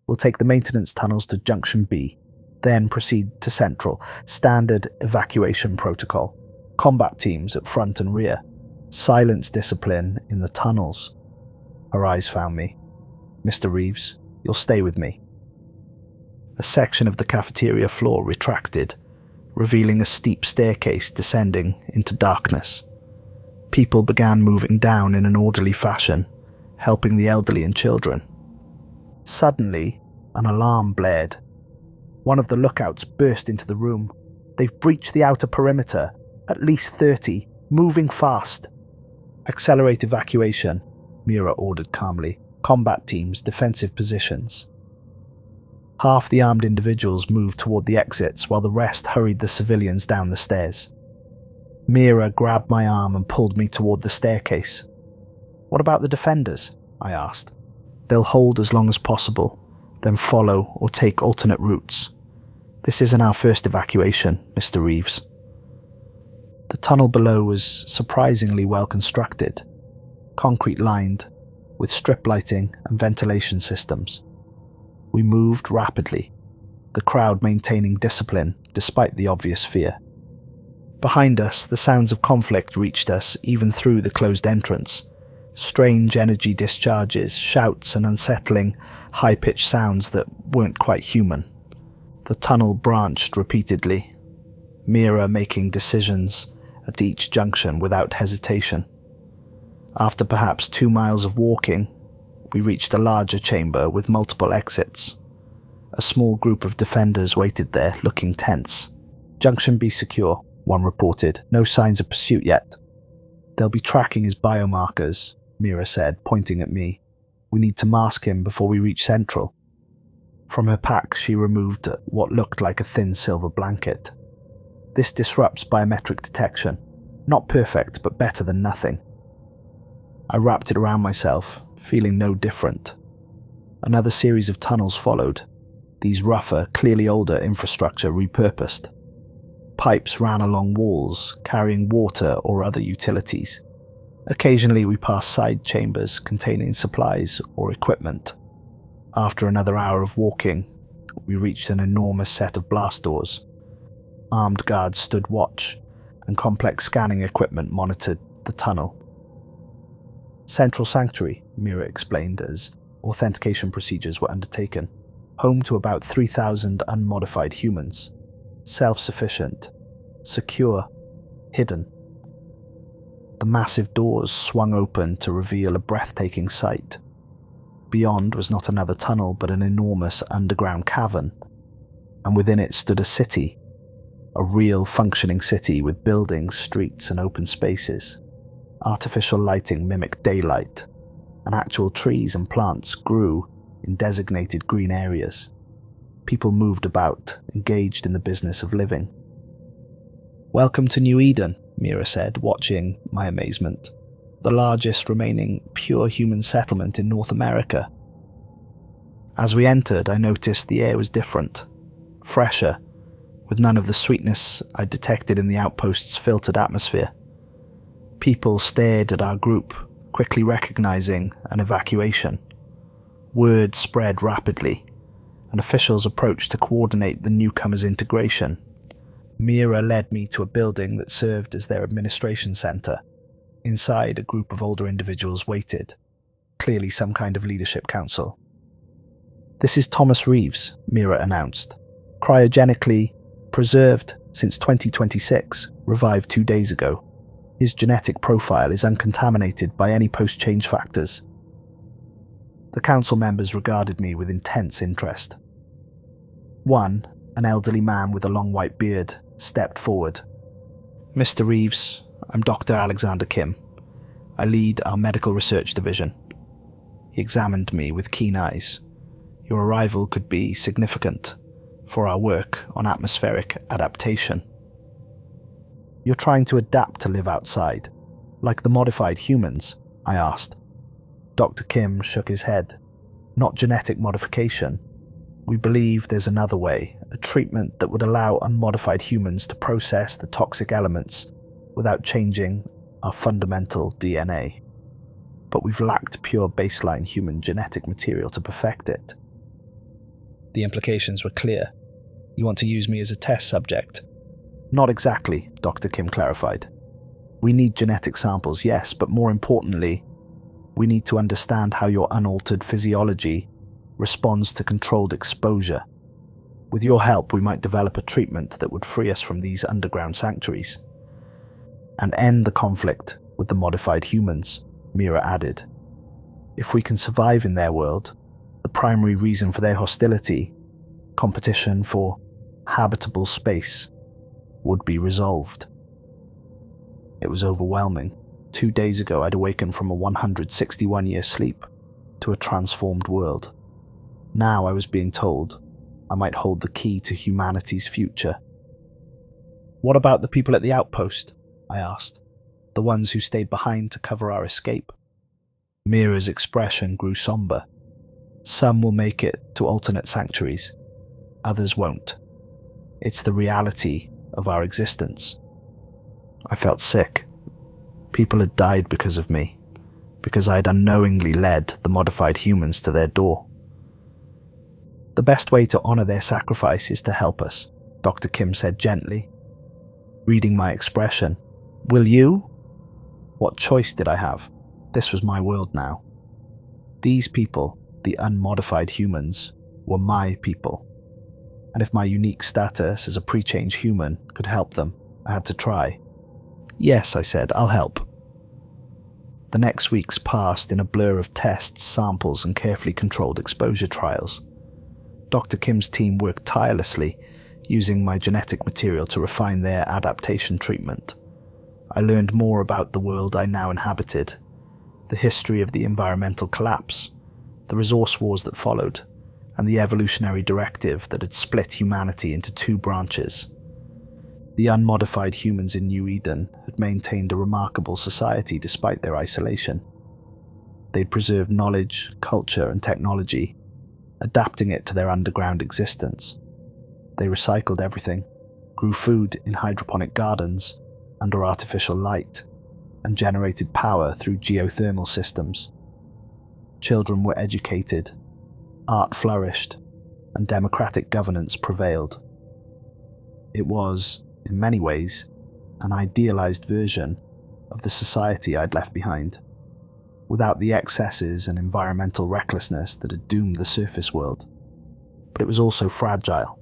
We'll take the maintenance tunnels to Junction B, then proceed to Central. Standard evacuation protocol. Combat teams at front and rear. Silence discipline in the tunnels." Her eyes found me. "Mr. Reeves, you'll stay with me." A section of the cafeteria floor retracted, revealing a steep staircase descending into darkness. People began moving down in an orderly fashion, helping the elderly and children. Suddenly, an alarm blared. One of the lookouts burst into the room. "They've breached the outer perimeter. At least 30. Moving fast." "Accelerate evacuation," Mira ordered calmly. "Combat teams, defensive positions." Half the armed individuals moved toward the exits while the rest hurried the civilians down the stairs. Mira grabbed my arm and pulled me toward the staircase. "What about the defenders?" I asked. "They'll hold as long as possible, then follow or take alternate routes. This isn't our first evacuation, Mr. Reeves." The tunnel below was surprisingly well constructed, concrete lined, with strip lighting and ventilation systems. We moved rapidly, the crowd maintaining discipline despite the obvious fear. Behind us, the sounds of conflict reached us even through the closed entrance. Strange energy discharges, shouts and unsettling, high-pitched sounds that weren't quite human. The tunnel branched repeatedly, Mira making decisions at each junction without hesitation. After perhaps 2 miles of walking, we reached a larger chamber with multiple exits. A small group of defenders waited there, looking tense. "Junction B secure," one reported. "No signs of pursuit yet." "They'll be tracking his biomarkers," Mira said, pointing at me. "We need to mask him before we reach Central." From her pack, she removed what looked like a thin silver blanket. "This disrupts biometric detection. Not perfect, but better than nothing." I wrapped it around myself, feeling no different. Another series of tunnels followed, these rougher, clearly older infrastructure repurposed. Pipes ran along walls, carrying water or other utilities. Occasionally we passed side chambers containing supplies or equipment. After another hour of walking, we reached an enormous set of blast doors. Armed guards stood watch, and complex scanning equipment monitored the tunnel. "Central Sanctuary," Mira explained as authentication procedures were undertaken. "Home to about 3,000 unmodified humans. Self-sufficient. Secure. Hidden." The massive doors swung open to reveal a breathtaking sight. Beyond was not another tunnel but an enormous underground cavern, and within it stood a city. A real functioning city with buildings, streets and open spaces. Artificial lighting mimicked daylight, and actual trees and plants grew in designated green areas. People moved about, engaged in the business of living. "Welcome to New Eden," Mira said, watching my amazement. "The largest remaining pure human settlement in North America." As we entered, I noticed the air was different, fresher, with none of the sweetness I detected in the outpost's filtered atmosphere. People stared at our group, quickly recognizing an evacuation. Word spread rapidly, and officials approached to coordinate the newcomers' integration. Mira led me to a building that served as their administration center. Inside, a group of older individuals waited, clearly some kind of leadership council. "This is Thomas Reeves," Mira announced. "Cryogenically preserved since 2026, revived 2 days ago. His genetic profile is uncontaminated by any post-change factors." The council members regarded me with intense interest. One, an elderly man with a long white beard, stepped forward. "Mr. Reeves, I'm Dr. Alexander Kim. I lead our medical research division." He examined me with keen eyes. "Your arrival could be significant for our work on atmospheric adaptation." "You're trying to adapt to live outside, like the modified humans?" I asked. Dr. Kim shook his head. "Not genetic modification. We believe there's another way, a treatment that would allow unmodified humans to process the toxic elements without changing our fundamental DNA. But we've lacked pure baseline human genetic material to perfect it." The implications were clear. "You want to use me as a test subject?" "Not exactly," Dr. Kim clarified. "We need genetic samples, yes, but more importantly, we need to understand how your unaltered physiology responds to controlled exposure. With your help, we might develop a treatment that would free us from these underground sanctuaries and end the conflict with the modified humans," Mira added. "If we can survive in their world, the primary reason for their hostility, competition for habitable space, would be resolved." It was overwhelming. 2 days ago, I'd awakened from a 161-year sleep to a transformed world. Now I was being told I might hold the key to humanity's future. "What about the people at the outpost?" I asked. "The ones who stayed behind to cover our escape?" Mira's expression grew somber. "Some will make it to alternate sanctuaries. Others won't. It's the reality of our existence." I felt sick. People had died because of me, because I had unknowingly led the modified humans to their door. "The best way to honor their sacrifice is to help us," Dr. Kim said gently. Reading my expression, "Will you?" What choice did I have? This was my world now. These people, the unmodified humans, were my people. And if my unique status as a pre-change human could help them, I had to try. "Yes," I said, "I'll help." The next weeks passed in a blur of tests, samples, and carefully controlled exposure trials. Dr. Kim's team worked tirelessly, using my genetic material to refine their adaptation treatment. I learned more about the world I now inhabited, the history of the environmental collapse, the resource wars that followed, and the evolutionary directive that had split humanity into 2 branches. The unmodified humans in New Eden had maintained a remarkable society despite their isolation. They'd preserved knowledge, culture, and technology, adapting it to their underground existence. They recycled everything, grew food in hydroponic gardens under artificial light, and generated power through geothermal systems. Children were educated, art flourished, and democratic governance prevailed. It was, in many ways, an idealized version of the society I'd left behind, without the excesses and environmental recklessness that had doomed the surface world. But it was also fragile.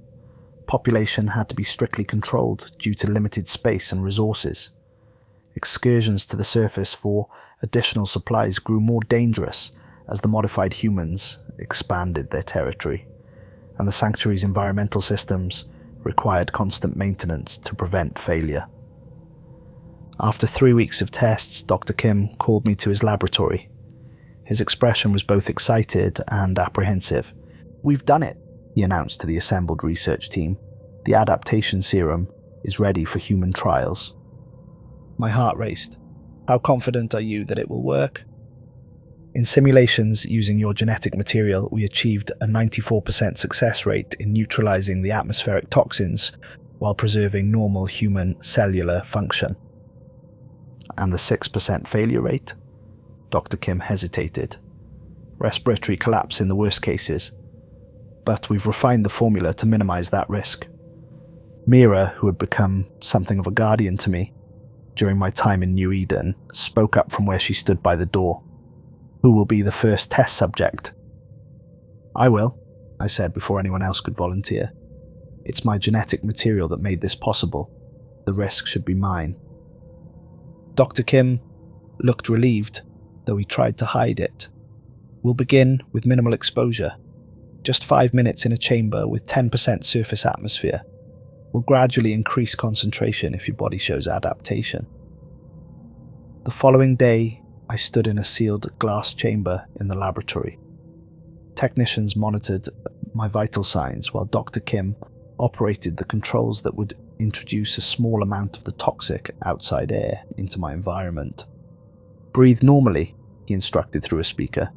Population had to be strictly controlled due to limited space and resources. Excursions to the surface for additional supplies grew more dangerous as the modified humans expanded their territory, and the sanctuary's environmental systems required constant maintenance to prevent failure. After 3 weeks of tests, Dr. Kim called me to his laboratory. His expression was both excited and apprehensive. "We've done it," he announced to the assembled research team. "The adaptation serum is ready for human trials." My heart raced. "How confident are you that it will work?" "In simulations using your genetic material, we achieved a 94% success rate in neutralizing the atmospheric toxins while preserving normal human cellular function." "And the 6% failure rate?" Dr. Kim hesitated. "Respiratory collapse in the worst cases. But we've refined the formula to minimize that risk." Mira, who had become something of a guardian to me during my time in New Eden, spoke up from where she stood by the door. "Who will be the first test subject?" "I will," I said before anyone else could volunteer. "It's my genetic material that made this possible. The risk should be mine." Dr. Kim looked relieved, though he tried to hide it. We'll begin with minimal exposure. Just 5 minutes in a chamber with 10% surface atmosphere. We'll gradually increase concentration if your body shows adaptation. The following day, I stood in a sealed glass chamber in the laboratory. Technicians monitored my vital signs while Dr. Kim operated the controls that would introduce a small amount of the toxic outside air into my environment. Breathe normally, he instructed through a speaker.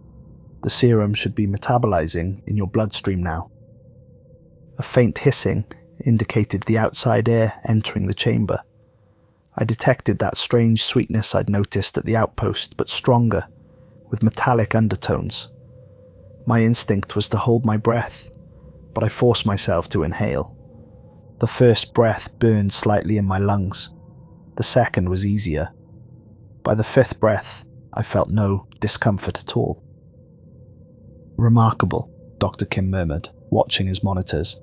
The serum should be metabolizing in your bloodstream now. A faint hissing indicated the outside air entering the chamber. I detected that strange sweetness I'd noticed at the outpost, but stronger, with metallic undertones. My instinct was to hold my breath, but I forced myself to inhale. The first breath burned slightly in my lungs. The second was easier. By the fifth breath, I felt no discomfort at all. Remarkable, Dr. Kim murmured, watching his monitors.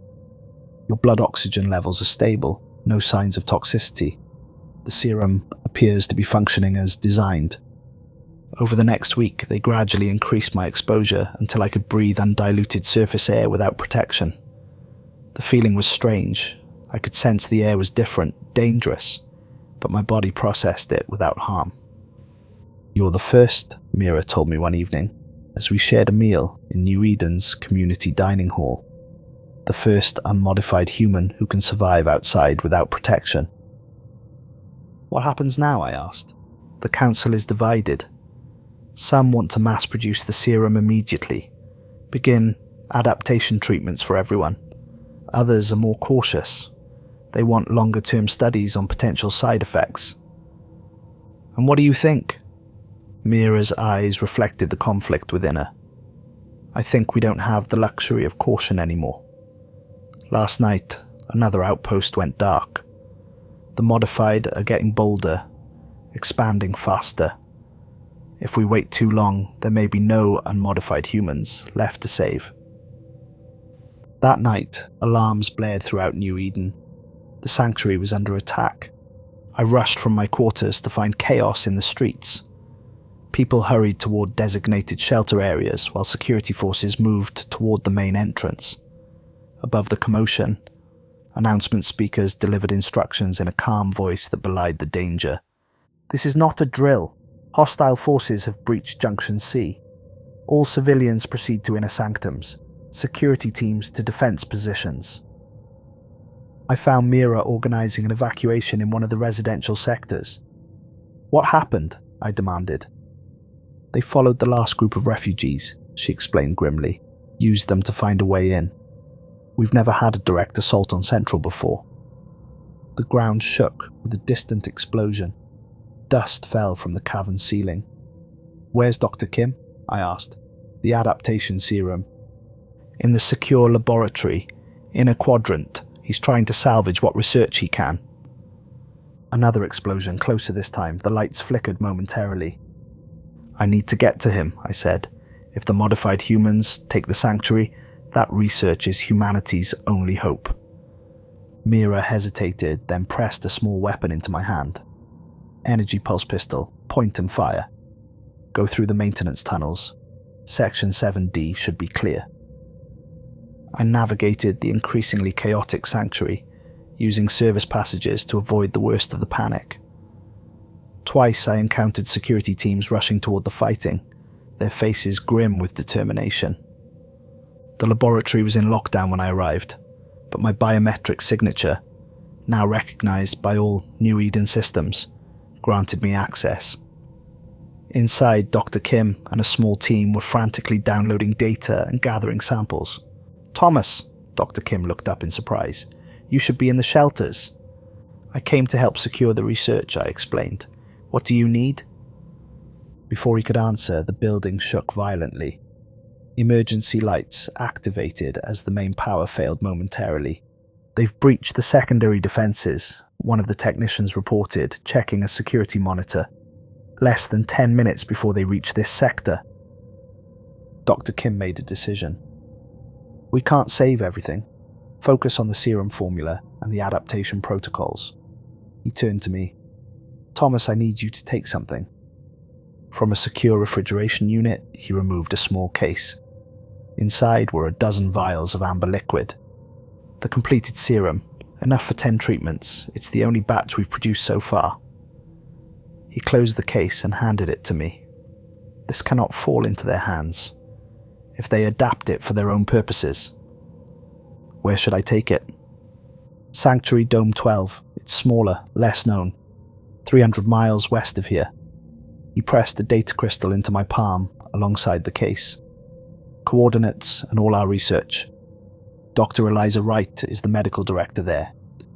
Your blood oxygen levels are stable, no signs of toxicity. The serum appears to be functioning as designed. Over the next week, they gradually increased my exposure until I could breathe undiluted surface air without protection. The feeling was strange. I could sense the air was different, dangerous, but my body processed it without harm. You're the first, Mira told me one evening, as we shared a meal in New Eden's community dining hall. The first unmodified human who can survive outside without protection. What happens now? I asked. The council is divided. Some want to mass-produce the serum immediately, begin adaptation treatments for everyone. Others are more cautious. They want longer-term studies on potential side effects. And what do you think? Mira's eyes reflected the conflict within her. I think we don't have the luxury of caution anymore. Last night, another outpost went dark. The modified are getting bolder, expanding faster. If we wait too long, there may be no unmodified humans left to save. That night, alarms blared throughout New Eden. The sanctuary was under attack. I rushed from my quarters to find chaos in the streets. People hurried toward designated shelter areas while security forces moved toward the main entrance. Above the commotion, announcement speakers delivered instructions in a calm voice that belied the danger. This is not a drill. Hostile forces have breached Junction C. All civilians proceed to inner sanctums. Security teams to defense positions. I found Mira organizing an evacuation in one of the residential sectors. What happened? I demanded. They followed the last group of refugees, she explained grimly, used them to find a way in. We've never had a direct assault on Central before. The ground shook with a distant explosion. Dust fell from the cavern ceiling. Where's Dr. Kim? I asked. The adaptation serum. In the secure laboratory, in a quadrant. He's trying to salvage what research he can. Another explosion, closer this time. The lights flickered momentarily. I need to get to him, I said. If the modified humans take the sanctuary, that research is humanity's only hope. Mira hesitated, then pressed a small weapon into my hand. Energy pulse pistol, point and fire. Go through the maintenance tunnels. Section 7D should be clear. I navigated the increasingly chaotic sanctuary, using service passages to avoid the worst of the panic. Twice I encountered security teams rushing toward the fighting, their faces grim with determination. The laboratory was in lockdown when I arrived, but my biometric signature, now recognized by all New Eden systems, granted me access. Inside, Dr. Kim and a small team were frantically downloading data and gathering samples. Thomas, Dr. Kim looked up in surprise. You should be in the shelters. I came to help secure the research, I explained. What do you need? Before he could answer, the building shook violently. Emergency lights activated as the main power failed momentarily. They've breached the secondary defenses, one of the technicians reported, checking a security monitor. Less than 10 minutes before they reach this sector. Dr. Kim made a decision. We can't save everything. Focus on the serum formula and the adaptation protocols. He turned to me. Thomas, I need you to take something. From a secure refrigeration unit, he removed a small case. Inside were a dozen vials of amber liquid. The completed serum, enough for 10 treatments. It's the only batch we've produced so far. He closed the case and handed it to me. This cannot fall into their hands. If they adapt it for their own purposes. Where should I take it? Sanctuary Dome 12. It's smaller, less known. 300 miles west of here. He pressed the data crystal into my palm alongside the case. Coordinates and all our research. Dr. Eliza Wright is the medical director there.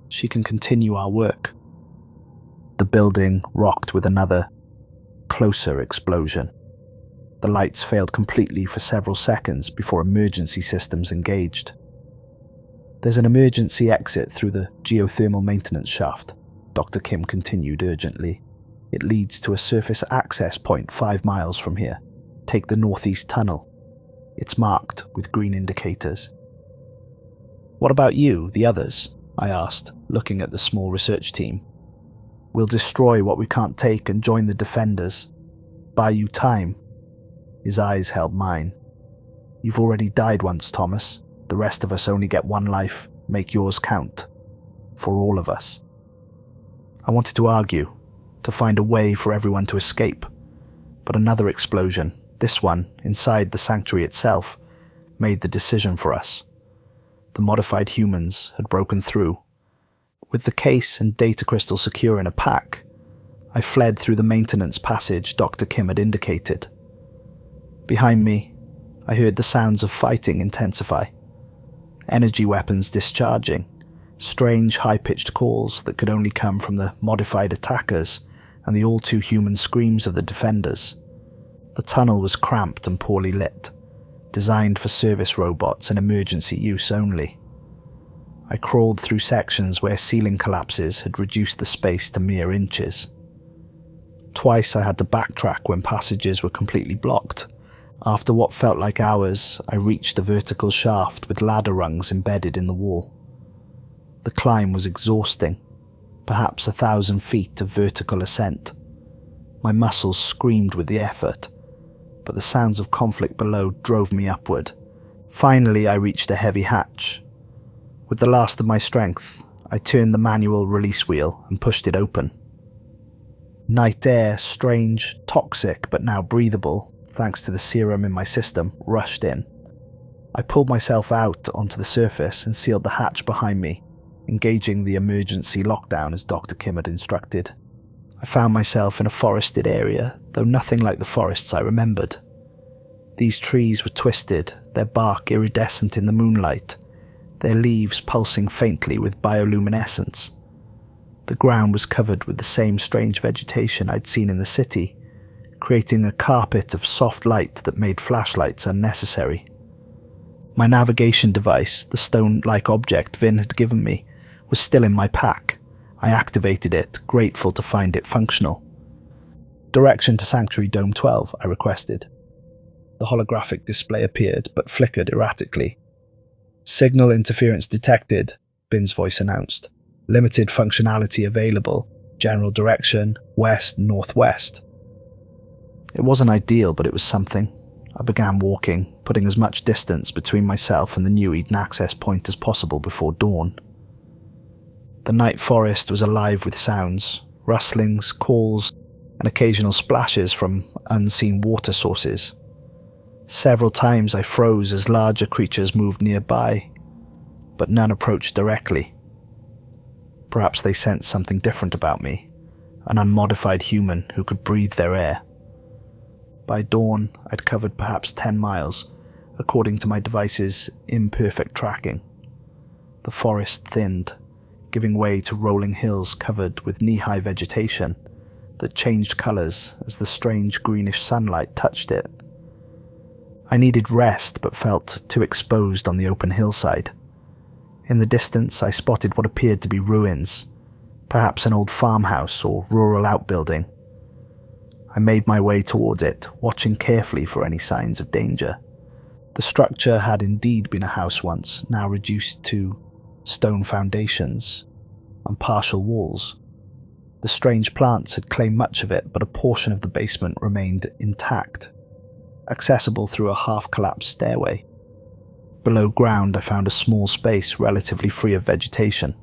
She can continue our work. The building rocked with another, closer explosion. The lights failed completely for several seconds before emergency systems engaged. There's an emergency exit through the geothermal maintenance shaft, Dr. Kim continued urgently. It leads to a surface access point 5 miles from here. Take the northeast tunnel. It's marked with green indicators. What about you, the others? I asked, looking at the small research team. We'll destroy what we can't take and join the defenders. Buy you time. His eyes held mine. You've already died once, Thomas. The rest of us only get one life. Make yours count. For all of us. I wanted to argue, to find a way for everyone to escape. But another explosion, this one inside the sanctuary itself, made the decision for us. The modified humans had broken through. With the case and data crystal secure in a pack, I fled through the maintenance passage Dr. Kim had indicated. Behind me, I heard the sounds of fighting intensify. Energy weapons discharging, strange high-pitched calls that could only come from the modified attackers and the all-too-human screams of the defenders. The tunnel was cramped and poorly lit, designed for service robots and emergency use only. I crawled through sections where ceiling collapses had reduced the space to mere inches. Twice I had to backtrack when passages were completely blocked. After what felt like hours, I reached a vertical shaft with ladder rungs embedded in the wall. The climb was exhausting, perhaps 1,000 feet of vertical ascent. My muscles screamed with the effort, but the sounds of conflict below drove me upward. Finally, I reached a heavy hatch. With the last of my strength, I turned the manual release wheel and pushed it open. Night air, strange, toxic, but now breathable, thanks to the serum in my system, rushed in. I pulled myself out onto the surface and sealed the hatch behind me, engaging the emergency lockdown as Dr. Kim had instructed. I found myself in a forested area, though nothing like the forests I remembered. These trees were twisted, their bark iridescent in the moonlight, their leaves pulsing faintly with bioluminescence. The ground was covered with the same strange vegetation I'd seen in the city, creating a carpet of soft light that made flashlights unnecessary. My navigation device, the stone-like object Vin had given me, was still in my pack. I activated it, grateful to find it functional. Direction to Sanctuary Dome 12, I requested. The holographic display appeared, but flickered erratically. Signal interference detected, Vin's voice announced. Limited functionality available. General direction, west-northwest. It wasn't ideal, but it was something. I began walking, putting as much distance between myself and the new Eden access point as possible before dawn. The night forest was alive with sounds, rustlings, calls, and occasional splashes from unseen water sources. Several times I froze as larger creatures moved nearby, but none approached directly. Perhaps they sensed something different about me, an unmodified human who could breathe their air. By dawn, I'd covered perhaps 10 miles, according to my device's imperfect tracking. The forest thinned, giving way to rolling hills covered with knee-high vegetation that changed colours as the strange greenish sunlight touched it. I needed rest but felt too exposed on the open hillside. In the distance, I spotted what appeared to be ruins, perhaps an old farmhouse or rural outbuilding. I made my way towards it, watching carefully for any signs of danger. The structure had indeed been a house once, now reduced to stone foundations and partial walls. The strange plants had claimed much of it, but a portion of the basement remained intact, accessible through a half-collapsed stairway. Below ground, I found a small space relatively free of vegetation.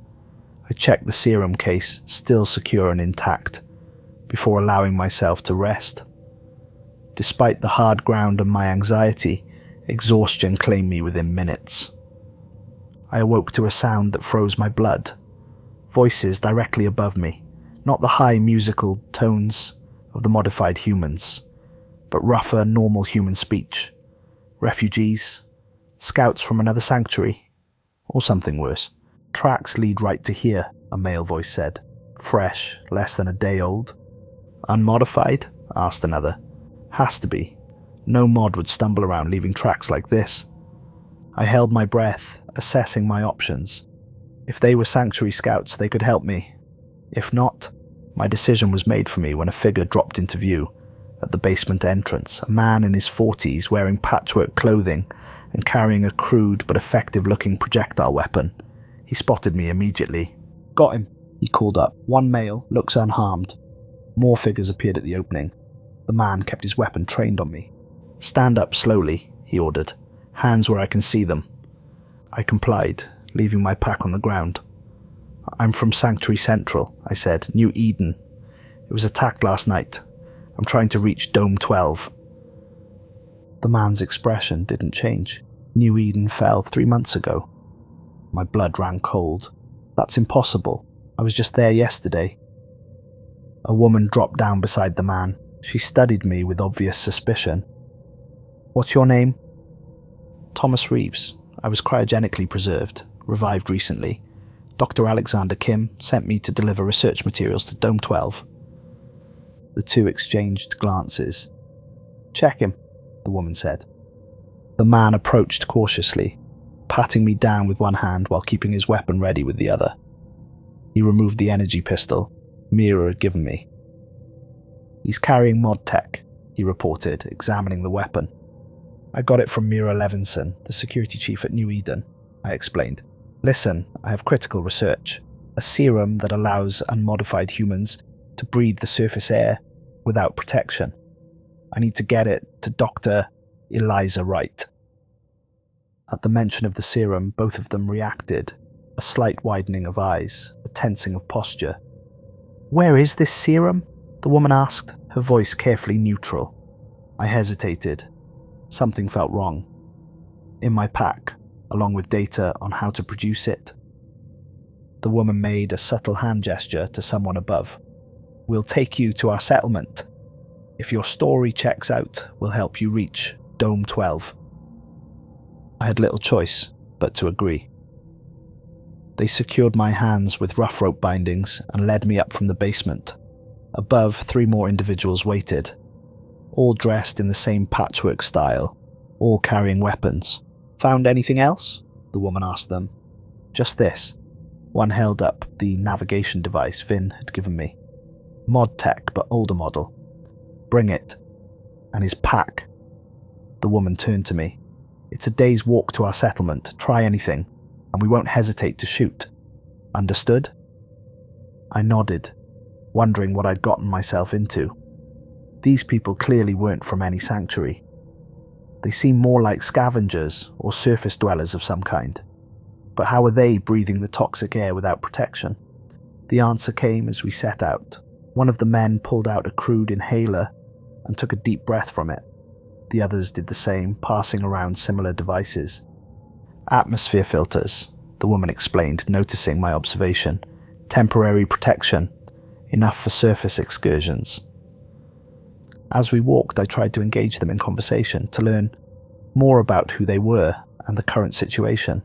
I checked the serum case, still secure and intact, before allowing myself to rest. Despite the hard ground and my anxiety, exhaustion claimed me within minutes. I awoke to a sound that froze my blood. Voices directly above me, not the high musical tones of the modified humans, but rougher, normal human speech. Refugees, scouts from another sanctuary, or something worse. Tracks lead right to here, a male voice said. Fresh, less than a day old. Unmodified? Asked another. Has to be. No mod would stumble around leaving tracks like this. I held my breath, assessing my options. If they were sanctuary scouts, they could help me. If not, my decision was made for me when a figure dropped into view at the basement entrance, a man in his 40s wearing patchwork clothing and carrying a crude but effective-looking projectile weapon. He spotted me immediately. Got him, he called up. One male, looks unharmed. More figures appeared at the opening. The man kept his weapon trained on me. Stand up slowly, he ordered. Hands where I can see them. I complied, leaving my pack on the ground. I'm from Sanctuary Central, I said. New Eden. It was attacked last night. I'm trying to reach Dome 12. The man's expression didn't change. New Eden fell 3 months ago. My blood ran cold. That's impossible. I was just there yesterday. A woman dropped down beside the man. She studied me with obvious suspicion. What's your name? Thomas Reeves. I was cryogenically preserved, revived recently. Dr. Alexander Kim sent me to deliver research materials to Dome 12. The two exchanged glances. Check him, the woman said. The man approached cautiously, patting me down with one hand while keeping his weapon ready with the other. He removed the energy pistol Mira had given me. He's carrying mod tech, he reported, examining the weapon. I got it from Mira Levinson, the security chief at New Eden, I explained. Listen, I have critical research. A serum that allows unmodified humans to breathe the surface air without protection. I need to get it to Dr. Eliza Wright. At the mention of the serum, both of them reacted, a slight widening of eyes, a tensing of posture. Where is this serum? The woman asked, her voice carefully neutral. I hesitated. Something felt wrong. In my pack, along with data on how to produce it. The woman made a subtle hand gesture to someone above. We'll take you to our settlement. If your story checks out, we'll help you reach Dome 12. I had little choice but to agree. They secured my hands with rough rope bindings and led me up from the basement. Above, 3 more individuals waited, all dressed in the same patchwork style, all carrying weapons. Found anything else? The woman asked them. Just this. One held up the navigation device Vin had given me. Mod tech, but older model. Bring it. And his pack. The woman turned to me. It's a day's walk to our settlement. Try anything, and we won't hesitate to shoot. Understood? I nodded, wondering what I'd gotten myself into. These people clearly weren't from any sanctuary. They seemed more like scavengers or surface dwellers of some kind. But how were they breathing the toxic air without protection? The answer came as we set out. One of the men pulled out a crude inhaler and took a deep breath from it. The others did the same, passing around similar devices. Atmosphere filters, the woman explained, noticing my observation. Temporary protection, enough for surface excursions. As we walked, I tried to engage them in conversation, to learn more about who they were and the current situation.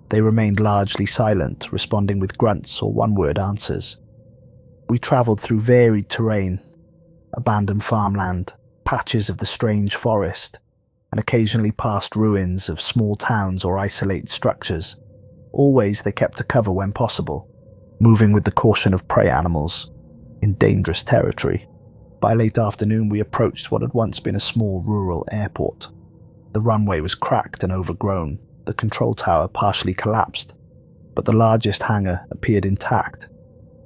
They remained largely silent, responding with grunts or one-word answers. We travelled through varied terrain, abandoned farmland, patches of the strange forest, and occasionally past ruins of small towns or isolated structures. Always they kept to cover when possible, moving with the caution of prey animals in dangerous territory. By late afternoon, we approached what had once been a small rural airport. The runway was cracked and overgrown, the control tower partially collapsed, but the largest hangar appeared intact.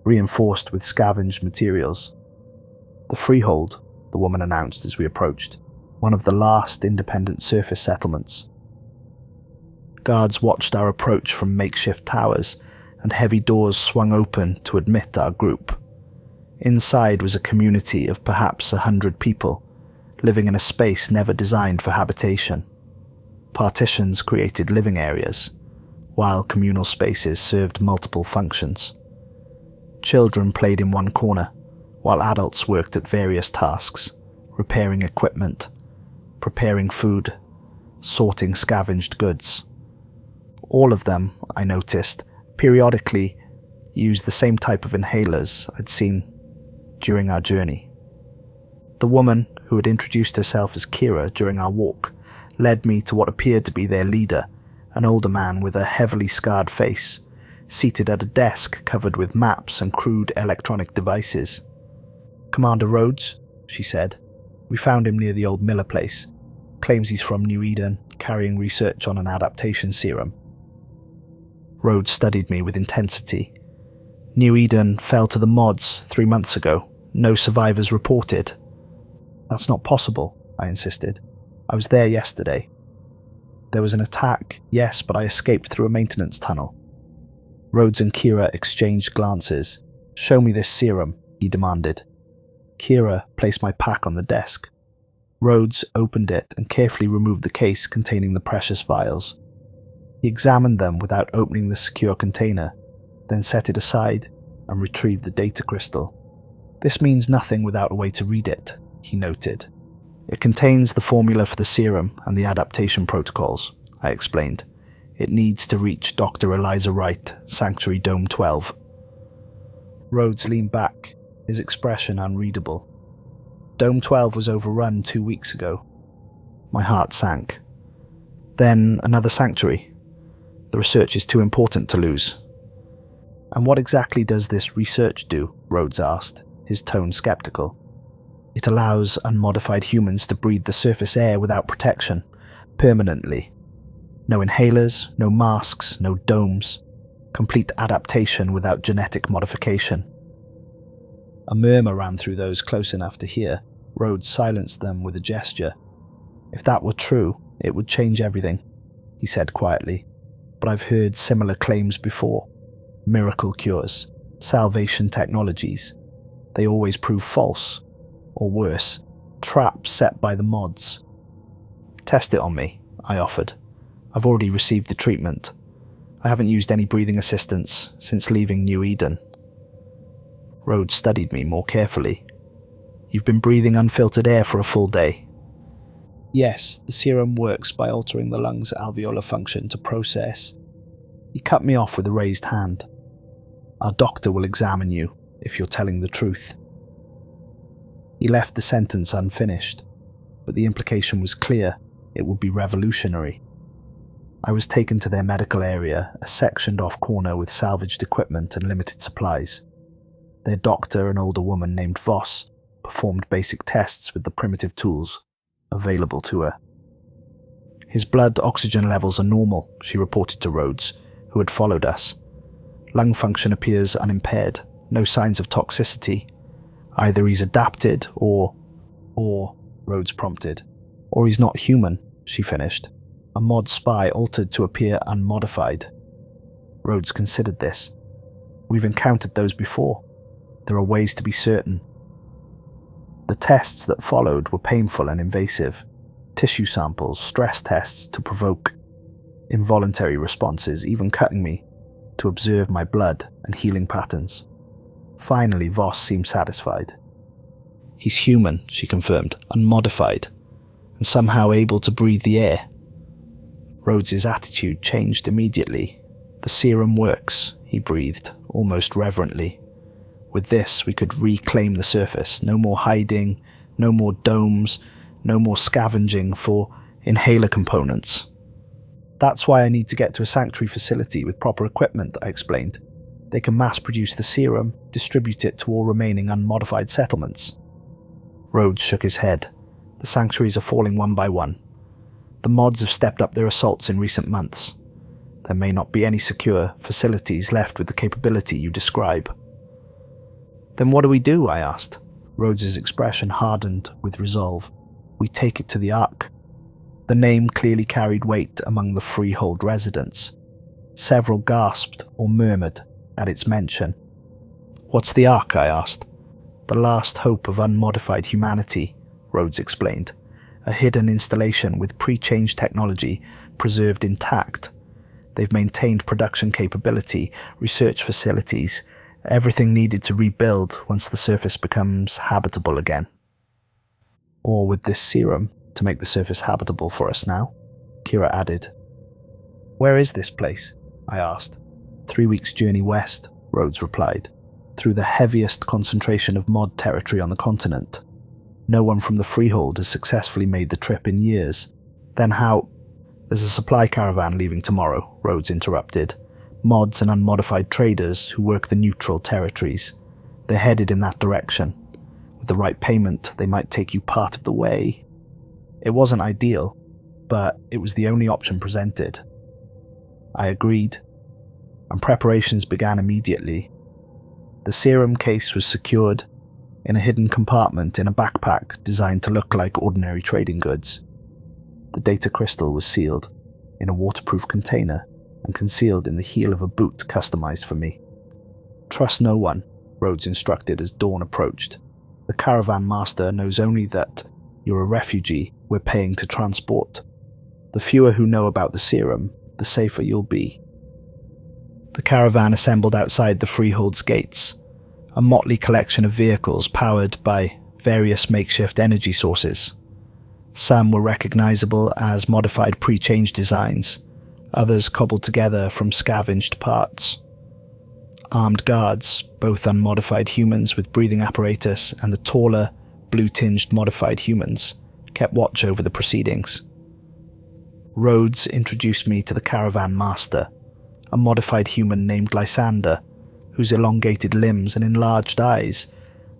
reinforced with scavenged materials. The freehold, the woman announced as we approached, one of the last independent surface settlements. Guards watched our approach from makeshift towers, and heavy doors swung open to admit our group. Inside was a community of perhaps 100 people, living in a space never designed for habitation. Partitions created living areas, while communal spaces served multiple functions. Children played in one corner, while adults worked at various tasks, repairing equipment, preparing food, sorting scavenged goods. All of them, I noticed, periodically used the same type of inhalers I'd seen during our journey. The woman, who had introduced herself as Kira during our walk, led me to what appeared to be their leader, an older man with a heavily scarred face, seated at a desk covered with maps and crude electronic devices. "Commander Rhodes," she said. "We found him near the old Miller place. Claims he's from New Eden, carrying research on an adaptation serum." Rhodes studied me with intensity. "New Eden fell to the mods 3 months ago. No survivors reported." "That's not possible," I insisted. "I was there yesterday." "There was an attack, yes, but I escaped through a maintenance tunnel." Rhodes and Kira exchanged glances. "Show me this serum," he demanded. Kira placed my pack on the desk. Rhodes opened it and carefully removed the case containing the precious vials. He examined them without opening the secure container, then set it aside and retrieved the data crystal. "This means nothing without a way to read it," he noted. "It contains the formula for the serum and the adaptation protocols," I explained. "It needs to reach Dr. Eliza Wright, Sanctuary Dome 12. Rhodes leaned back, his expression unreadable. "Dome 12 was overrun 2 weeks ago." My heart sank. "Then another sanctuary? The research is too important to lose." "And what exactly does this research do?" Rhodes asked, his tone skeptical. "It allows unmodified humans to breathe the surface air without protection, permanently. No inhalers, no masks, no domes. Complete adaptation without genetic modification." A murmur ran through those close enough to hear. Rhodes silenced them with a gesture. "If that were true, it would change everything," he said quietly. "But I've heard similar claims before. Miracle cures, salvation technologies. They always prove false. Or worse, traps set by the mods." "Test it on me," I offered. "I've already received the treatment. I haven't used any breathing assistance since leaving New Eden." Rhodes studied me more carefully. "You've been breathing unfiltered air for a full day." "Yes, the serum works by altering the lungs' alveolar function to process." He cut me off with a raised hand. "Our doctor will examine you if you're telling the truth." He left the sentence unfinished, but the implication was clear. It would be revolutionary. I was taken to their medical area, a sectioned-off corner with salvaged equipment and limited supplies. Their doctor, an older woman named Voss, performed basic tests with the primitive tools available to her. "His blood oxygen levels are normal," she reported to Rhodes, who had followed us. "Lung function appears unimpaired, no signs of toxicity. Either he's adapted or, Rhodes prompted. "Or he's not human," she finished. "A mod spy altered to appear unmodified." Rhodes considered this. "We've encountered those before. There are ways to be certain." The tests that followed were painful and invasive. Tissue samples, stress tests to provoke involuntary responses, even cutting me to observe my blood and healing patterns. Finally, Voss seemed satisfied. "He's human," she confirmed, "unmodified, and somehow able to breathe the air." Rhodes's attitude changed immediately. "The serum works," he breathed, almost reverently. "With this, we could reclaim the surface. No more hiding, no more domes, no more scavenging for inhaler components." "That's why I need to get to a sanctuary facility with proper equipment," I explained. "They can mass-produce the serum, distribute it to all remaining unmodified settlements." Rhodes shook his head. "The sanctuaries are falling one by one. The mods have stepped up their assaults in recent months. There may not be any secure facilities left with the capability you describe." Then what do we do? I asked. Rhodes's expression hardened with resolve. We take it to the Ark. The name clearly carried weight among the freehold residents. Several gasped or murmured at its mention. What's the Ark? I asked. The last hope of unmodified humanity, Rhodes explained. A hidden installation with pre-change technology preserved intact. They've maintained production capability, research facilities, everything needed to rebuild once the surface becomes habitable again. Or with this serum to make the surface habitable for us now, Kira added. Where is this place? I asked. 3 weeks' journey west, Rhodes replied, through the heaviest concentration of mod territory on the continent. No one from the freehold has successfully made the trip in years. Then how? There's a supply caravan leaving tomorrow, Rhodes interrupted. Mods and unmodified traders who work the neutral territories. They're headed in that direction. With the right payment, they might take you part of the way. It wasn't ideal, but it was the only option presented. I agreed, and preparations began immediately. The serum case was secured in a hidden compartment in a backpack designed to look like ordinary trading goods. The data crystal was sealed in a waterproof container and concealed in the heel of a boot customized for me. Trust no one, Rhodes instructed as dawn approached. The caravan master knows only that you're a refugee we're paying to transport. The fewer who know about the serum, the safer you'll be. The caravan assembled outside the freehold's gates, a motley collection of vehicles powered by various makeshift energy sources. Some were recognizable as modified pre-change designs, others cobbled together from scavenged parts. Armed guards, both unmodified humans with breathing apparatus and the taller, blue-tinged modified humans, kept watch over the proceedings. Rhodes introduced me to the caravan master, a modified human named Lysander, whose elongated limbs and enlarged eyes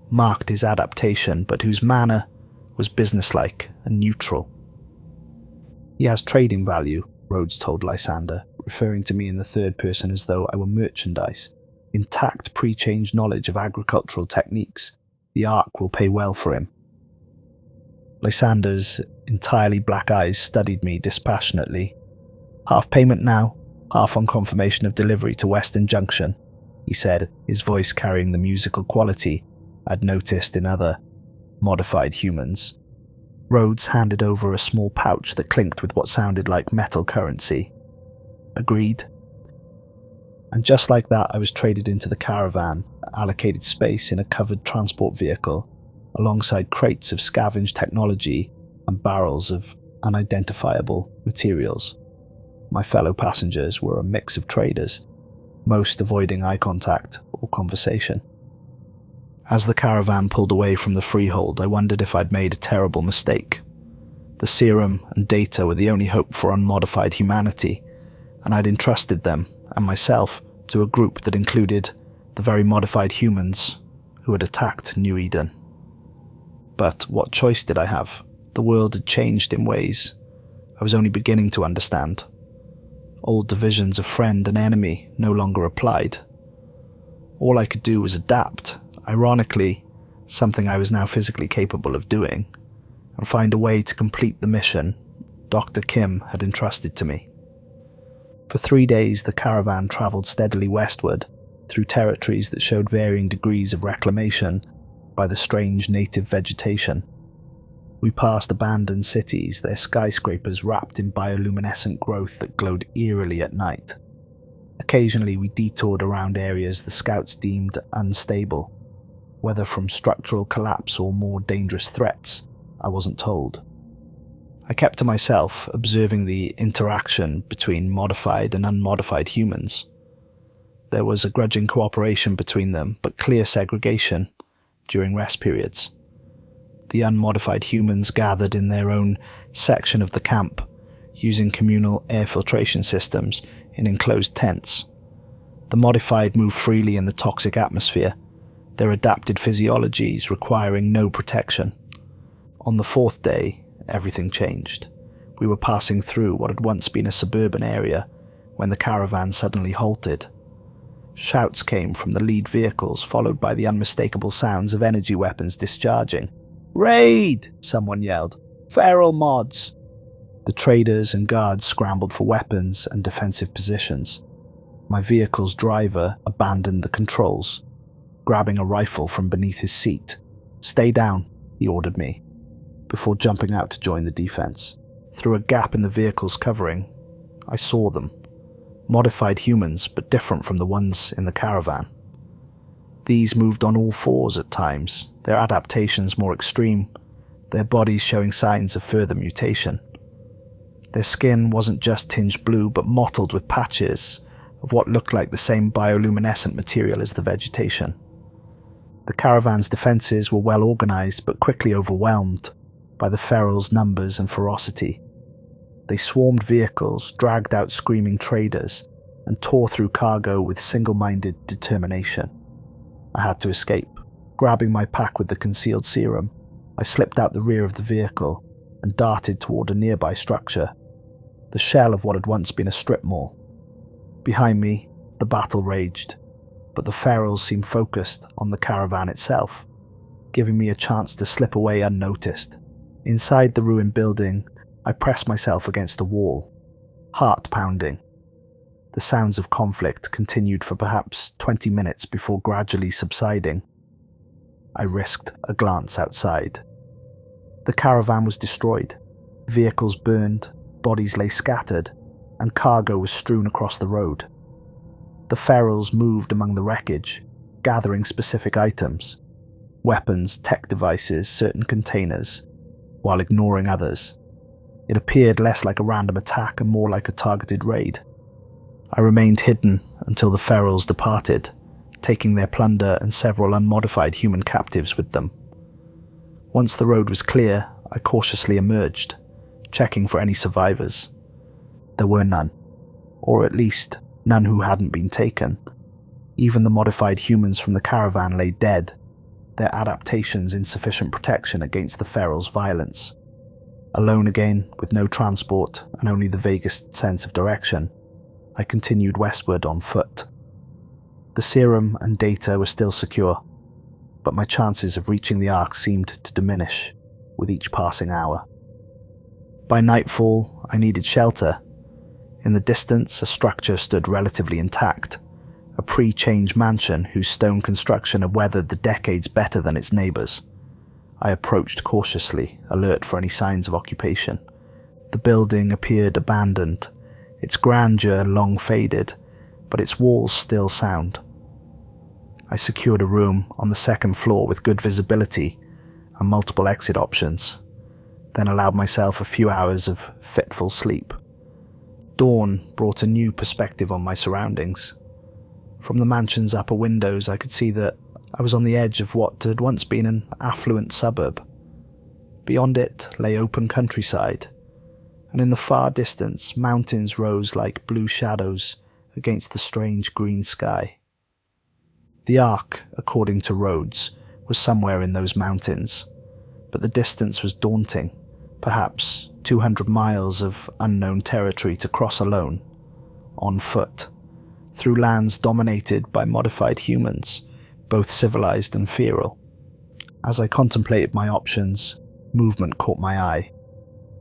marked his adaptation, but whose manner was businesslike and neutral. He has trading value, Rhodes told Lysander, referring to me in the third person as though I were merchandise. Intact pre-change knowledge of agricultural techniques. The Ark will pay well for him. Lysander's entirely black eyes studied me dispassionately. Half payment now, half on confirmation of delivery to Western Junction, he said, his voice carrying the musical quality I'd noticed in other modified humans. Rhodes handed over a small pouch that clinked with what sounded like metal currency. Agreed. And just like that, I was traded into the caravan, allocated space in a covered transport vehicle, alongside crates of scavenged technology and barrels of unidentifiable materials. My fellow passengers were a mix of traders, most avoiding eye contact or conversation. As the caravan pulled away from the freehold, I wondered if I'd made a terrible mistake. The serum and data were the only hope for unmodified humanity, and I'd entrusted them and myself to a group that included the very modified humans who had attacked New Eden. But what choice did I have? The world had changed in ways I was only beginning to understand. Old divisions of friend and enemy no longer applied. All I could do was adapt, ironically, something I was now physically capable of doing, and find a way to complete the mission Dr. Kim had entrusted to me. For 3 days, the caravan travelled steadily westward, through territories that showed varying degrees of reclamation by the strange native vegetation. We passed abandoned cities, their skyscrapers wrapped in bioluminescent growth that glowed eerily at night. Occasionally we detoured around areas the scouts deemed unstable. Whether from structural collapse or more dangerous threats, I wasn't told. I kept to myself, observing the interaction between modified and unmodified humans. There was a grudging cooperation between them, but clear segregation during rest periods. The unmodified humans gathered in their own section of the camp, using communal air filtration systems in enclosed tents. The modified moved freely in the toxic atmosphere, their adapted physiologies requiring no protection. On the 4th day, everything changed. We were passing through what had once been a suburban area when the caravan suddenly halted. Shouts came from the lead vehicles, followed by the unmistakable sounds of energy weapons discharging. "Raid!" someone yelled. "Feral mods!" The traders and guards scrambled for weapons and defensive positions. My vehicle's driver abandoned the controls, grabbing a rifle from beneath his seat. "Stay down," he ordered me, before jumping out to join the defense. Through a gap in the vehicle's covering, I saw them. Modified humans, but different from the ones in the Caravan. These moved on all fours at times, their adaptations more extreme, their bodies showing signs of further mutation. Their skin wasn't just tinged blue, but mottled with patches of what looked like the same bioluminescent material as the vegetation. The Caravan's defenses were well organized, but quickly overwhelmed by the ferals' numbers and ferocity. They swarmed vehicles, dragged out screaming traders, and tore through cargo with single-minded determination. I had to escape. Grabbing my pack with the concealed serum, I slipped out the rear of the vehicle and darted toward a nearby structure, the shell of what had once been a strip mall. Behind me, the battle raged, but the ferals seemed focused on the Caravan itself, giving me a chance to slip away unnoticed. Inside the ruined building, I pressed myself against a wall, heart pounding. The sounds of conflict continued for perhaps 20 minutes before gradually subsiding. I risked a glance outside. The Caravan was destroyed. Vehicles burned, bodies lay scattered, and cargo was strewn across the road. The ferals moved among the wreckage, gathering specific items, weapons, tech devices, certain containers, while ignoring others. It appeared less like a random attack and more like a targeted raid. I remained hidden until the ferals departed, taking their plunder and several unmodified human captives with them. Once the road was clear, I cautiously emerged, checking for any survivors. There were none, or at least none who hadn't been taken. Even the modified humans from the Caravan lay dead, their adaptations insufficient protection against the ferals' violence. Alone again, with no transport and only the vaguest sense of direction, I continued westward on foot. The serum and data were still secure, but my chances of reaching the Ark seemed to diminish with each passing hour. By nightfall, I needed shelter. In the distance, a structure stood relatively intact, a pre-change mansion whose stone construction had weathered the decades better than its neighbours. I approached cautiously, alert for any signs of occupation. The building appeared abandoned, its grandeur long faded, but its walls still sound. I secured a room on the second floor with good visibility and multiple exit options, then allowed myself a few hours of fitful sleep. Dawn brought a new perspective on my surroundings. From the mansion's upper windows, I could see that I was on the edge of what had once been an affluent suburb. Beyond it lay open countryside, and in the far distance, mountains rose like blue shadows against the strange green sky. The Ark, according to Rhodes, was somewhere in those mountains, but the distance was daunting, perhaps 200 miles of unknown territory to cross alone, on foot, through lands dominated by modified humans, both civilized and feral. As I contemplated my options, movement caught my eye,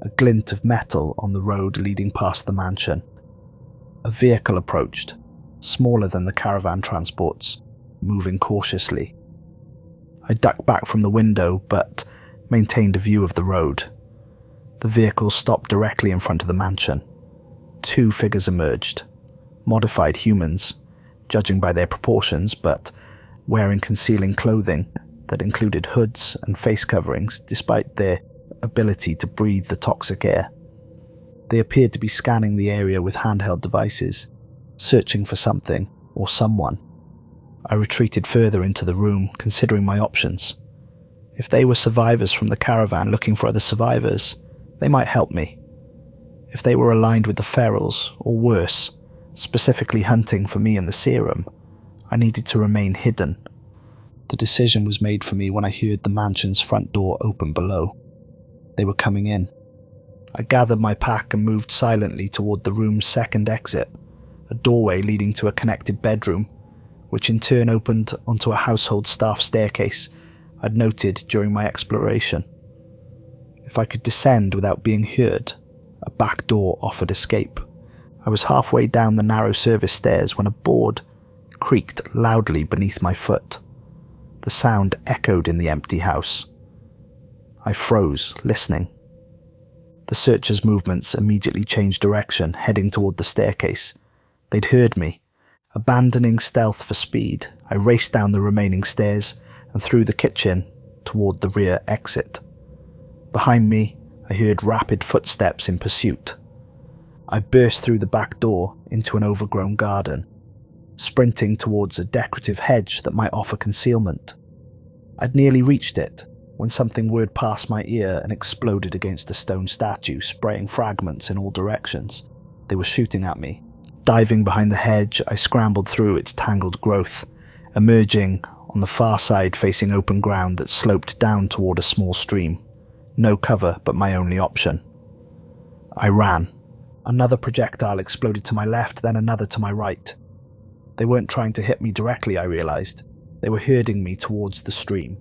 a glint of metal on the road leading past the mansion. A vehicle approached, smaller than the Caravan transports, moving cautiously. I ducked back from the window, but maintained a view of the road. The vehicle stopped directly in front of the mansion. Two figures emerged, modified humans, judging by their proportions, but wearing concealing clothing that included hoods and face coverings despite their ability to breathe the toxic air. They appeared to be scanning the area with handheld devices, searching for something or someone. I retreated further into the room, considering my options. If they were survivors from the Caravan looking for other survivors, they might help me. If they were aligned with the ferals, or worse, specifically hunting for me and the serum, I needed to remain hidden. The decision was made for me when I heard the mansion's front door open below. They were coming in. I gathered my pack and moved silently toward the room's second exit, a doorway leading to a connected bedroom, which in turn opened onto a household staff staircase I'd noted during my exploration. If I could descend without being heard, a back door offered escape. I was halfway down the narrow service stairs when a board creaked loudly beneath my foot. The sound echoed in the empty house. I froze, listening. The searchers' movements immediately changed direction, heading toward the staircase. They'd heard me. Abandoning stealth for speed, I raced down the remaining stairs and through the kitchen toward the rear exit. Behind me, I heard rapid footsteps in pursuit. I burst through the back door into an overgrown garden, sprinting towards a decorative hedge that might offer concealment. I'd nearly reached it when something whirred past my ear and exploded against a stone statue, spraying fragments in all directions. They were shooting at me. Diving behind the hedge, I scrambled through its tangled growth, emerging on the far side facing open ground that sloped down toward a small stream. No cover but my only option. I ran. Another projectile exploded to my left, then another to my right. They weren't trying to hit me directly, I realized. They were herding me towards the stream.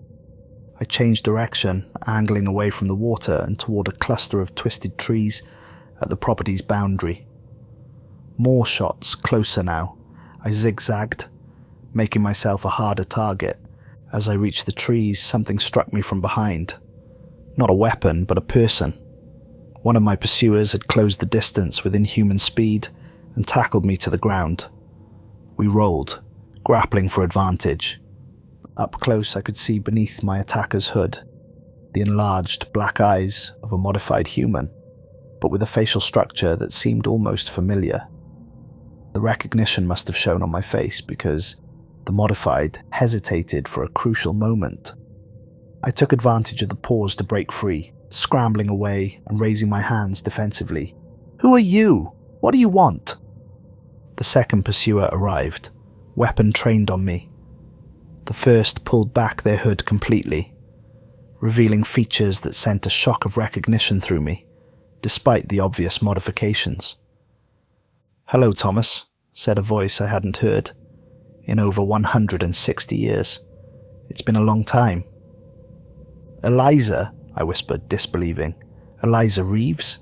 I changed direction, angling away from the water and toward a cluster of twisted trees at the property's boundary. More shots, closer now. I zigzagged, making myself a harder target. As I reached the trees, something struck me from behind. Not a weapon, but a person. One of my pursuers had closed the distance with inhuman speed and tackled me to the ground. We rolled, grappling for advantage. Up close, I could see beneath my attacker's hood the enlarged black eyes of a modified human, but with a facial structure that seemed almost familiar. The recognition must have shown on my face because the modified hesitated for a crucial moment. I took advantage of the pause to break free, scrambling away and raising my hands defensively. "Who are you? What do you want?" The second pursuer arrived, weapon trained on me. The first pulled back their hood completely, revealing features that sent a shock of recognition through me, despite the obvious modifications. "Hello, Thomas," said a voice I hadn't heard in over 160 years. "It's been a long time." "Eliza," I whispered, disbelieving. "Eliza Reeves?"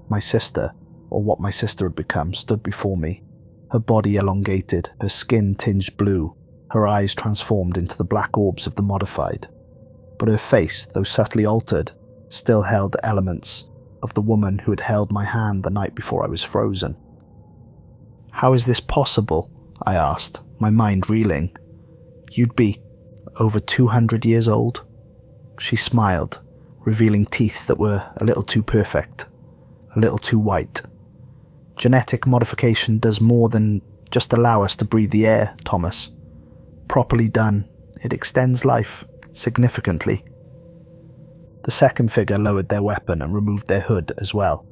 My sister, or what my sister had become, stood before me, her body elongated, her skin tinged blue, her eyes transformed into the black orbs of the modified. But her face, though subtly altered, still held elements of the woman who had held my hand the night before I was frozen. "How is this possible?" I asked, my mind reeling. "You'd be over 200 years old?" She smiled, revealing teeth that were a little too perfect, a little too white. "Genetic modification does more than just allow us to breathe the air, Thomas. Properly done, it extends life significantly." The second figure lowered their weapon and removed their hood as well.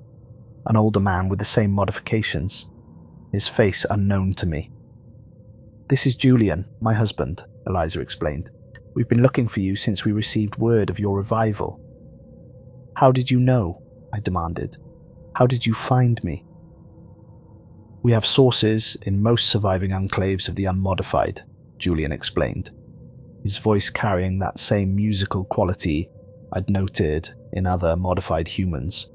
An older man with the same modifications, his face unknown to me. "This is Julian, my husband," Eliza explained. "We've been looking for you since we received word of your revival." "How did you know?" I demanded. "How did you find me?" "We have sources in most surviving enclaves of the unmodified," Julian explained, his voice carrying that same musical quality I'd noted in other modified humans.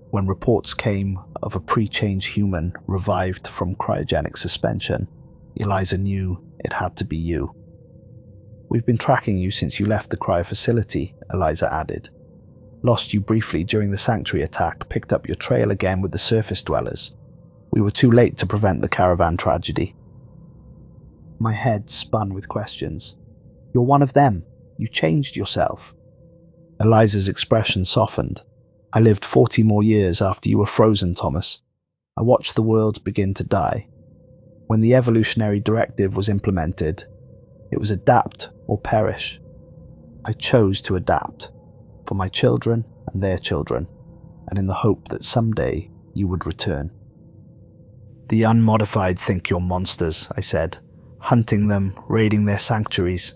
When reports came of a pre-change human revived from cryogenic suspension, Eliza knew it had to be you. "We've been tracking you since you left the cryo facility," Eliza added. "Lost you briefly during the sanctuary attack, picked up your trail again with the surface dwellers. We were too late to prevent the Caravan tragedy." My head spun with questions. "You're one of them. You changed yourself." Eliza's expression softened. "I lived 40 more years after you were frozen, Thomas. I watched the world begin to die. When the evolutionary directive was implemented, it was adapt or perish. I chose to adapt, for my children and their children, and in the hope that someday you would return." "The unmodified think you're monsters," I said, "hunting them, raiding their sanctuaries."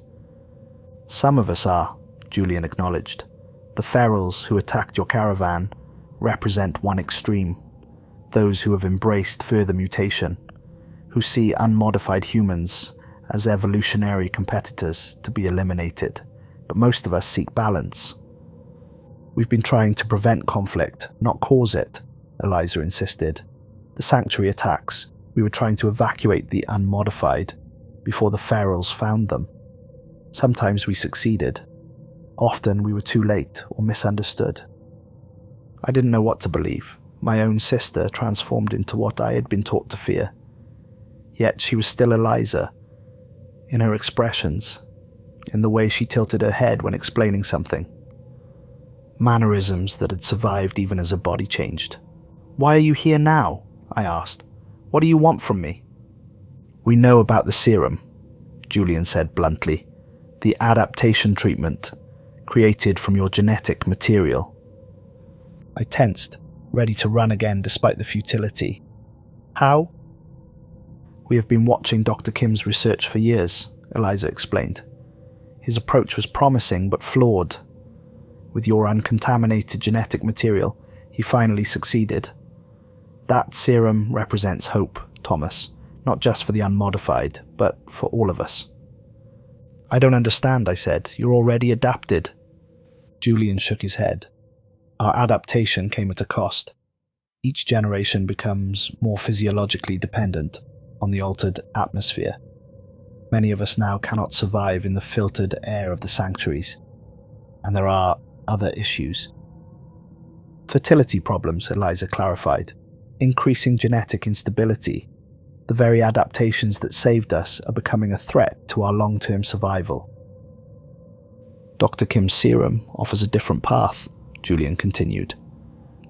"Some of us are," Julian acknowledged. "The ferals who attacked your caravan represent one extreme, those who have embraced further mutation, who see unmodified humans as evolutionary competitors to be eliminated, but most of us seek balance. We've been trying to prevent conflict, not cause it, Eliza insisted. The sanctuary attacks, we were trying to evacuate the unmodified before the ferals found them. Sometimes we succeeded. Often we were too late or misunderstood. I didn't know what to believe. My own sister transformed into what I had been taught to fear. Yet she was still Eliza, in her expressions, in the way she tilted her head when explaining something. Mannerisms that had survived even as her body changed. "Why are you here now?" I asked. "What do you want from me?" "We know about the serum," Julian said bluntly. "The adaptation treatment, created from your genetic material." I tensed, ready to run again despite the futility. "How?" "We have been watching Dr. Kim's research for years," Eliza explained. "His approach was promising but flawed. With your uncontaminated genetic material, he finally succeeded. That serum represents hope, Thomas, not just for the unmodified, but for all of us." "I don't understand," I said. "You're already adapted." Julian shook his head. "Our adaptation came at a cost. Each generation becomes more physiologically dependent on the altered atmosphere. Many of us now cannot survive in the filtered air of the sanctuaries. And there are other issues." "Fertility problems," Eliza clarified. "Increasing genetic instability. The very adaptations that saved us are becoming a threat to our long-term survival." "Dr. Kim's serum offers a different path," Julian continued.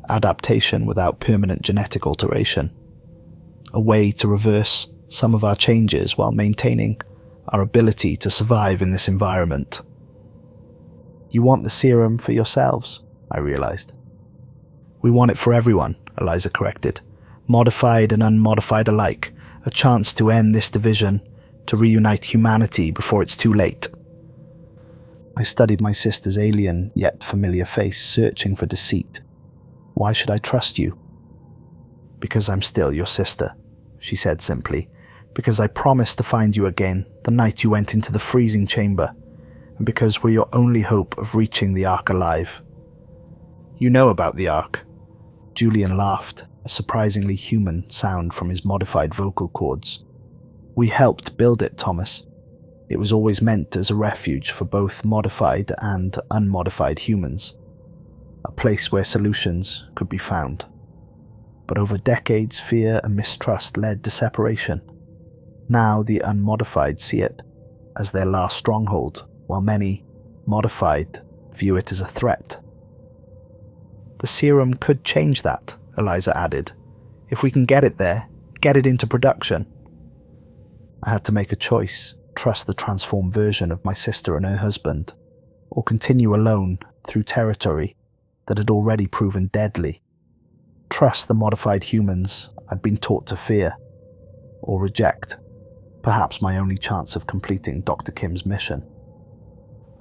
"Adaptation without permanent genetic alteration. A way to reverse some of our changes while maintaining our ability to survive in this environment." "You want the serum for yourselves," I realized. "We want it for everyone," Eliza corrected. "Modified and unmodified alike. A chance to end this division, to reunite humanity before it's too late." I studied my sister's alien yet familiar face, searching for deceit. "Why should I trust you?" "Because I'm still your sister," she said simply. "Because I promised to find you again the night you went into the freezing chamber. And because we're your only hope of reaching the Ark alive." "You know about the Ark." Julian laughed, a surprisingly human sound from his modified vocal cords. "We helped build it, Thomas. It was always meant as a refuge for both modified and unmodified humans. A place where solutions could be found. But over decades, fear and mistrust led to separation. Now the unmodified see it as their last stronghold, while many, modified, view it as a threat." "The serum could change that," Eliza added. "If we can get it there, get it into production." I had to make a choice, trust the transformed version of my sister and her husband, or continue alone through territory that had already proven deadly. Trust the modified humans I'd been taught to fear, or reject, perhaps my only chance of completing Dr. Kim's mission.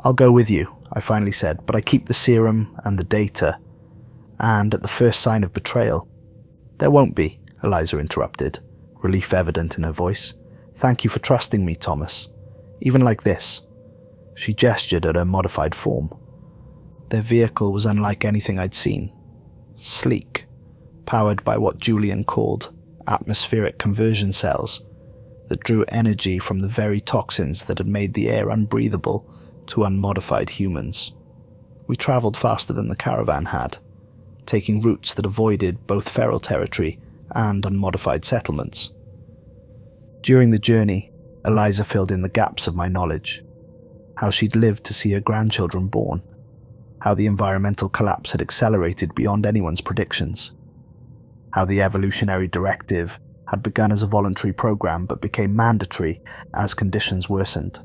"I'll go with you," I finally said, "but I keep the serum and the data, and at the first sign of betrayal—" "There won't be," Eliza interrupted, relief evident in her voice. "Thank you for trusting me, Thomas. Even like this." She gestured at her modified form. Their vehicle was unlike anything I'd seen. Sleek, powered by what Julian called atmospheric conversion cells that drew energy from the very toxins that had made the air unbreathable to unmodified humans. We travelled faster than the Caravan had, taking routes that avoided both feral territory and unmodified settlements. During the journey, Eliza filled in the gaps of my knowledge. How she'd lived to see her grandchildren born. How the environmental collapse had accelerated beyond anyone's predictions. How the evolutionary directive had begun as a voluntary program but became mandatory as conditions worsened.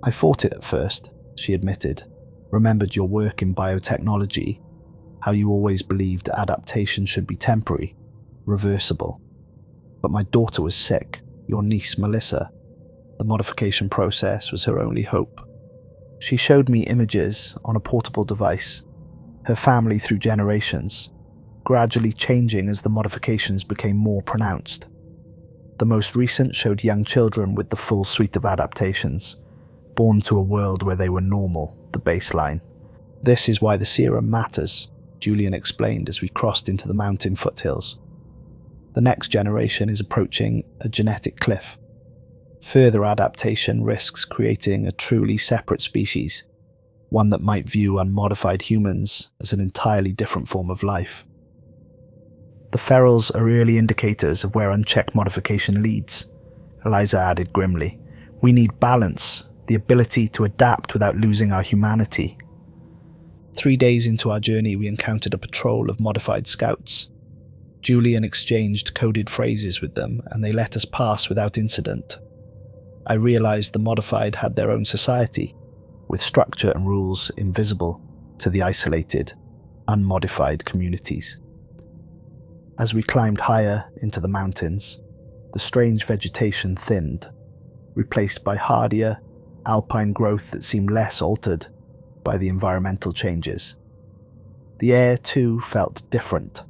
"I fought it at first," she admitted. "Remembered your work in biotechnology, how you always believed adaptation should be temporary, reversible. But my daughter was sick, your niece Melissa. The modification process was her only hope. She showed me images on a portable device, her family through generations, gradually changing as the modifications became more pronounced. The most recent showed young children with the full suite of adaptations, born to a world where they were normal, the baseline. This is why the serum matters, Julian explained as we crossed into the mountain foothills. The next generation is approaching a genetic cliff. Further adaptation risks creating a truly separate species, one that might view unmodified humans as an entirely different form of life. The ferals are early indicators of where unchecked modification leads, Eliza added grimly. We need balance, the ability to adapt without losing our humanity. 3 days into our journey, we encountered a patrol of modified scouts. Julian exchanged coded phrases with them, and they let us pass without incident. I realized the modified had their own society, with structure and rules invisible to the isolated, unmodified communities. As we climbed higher into the mountains, the strange vegetation thinned, replaced by hardier, alpine growth that seemed less altered by the environmental changes. The air, too, felt different,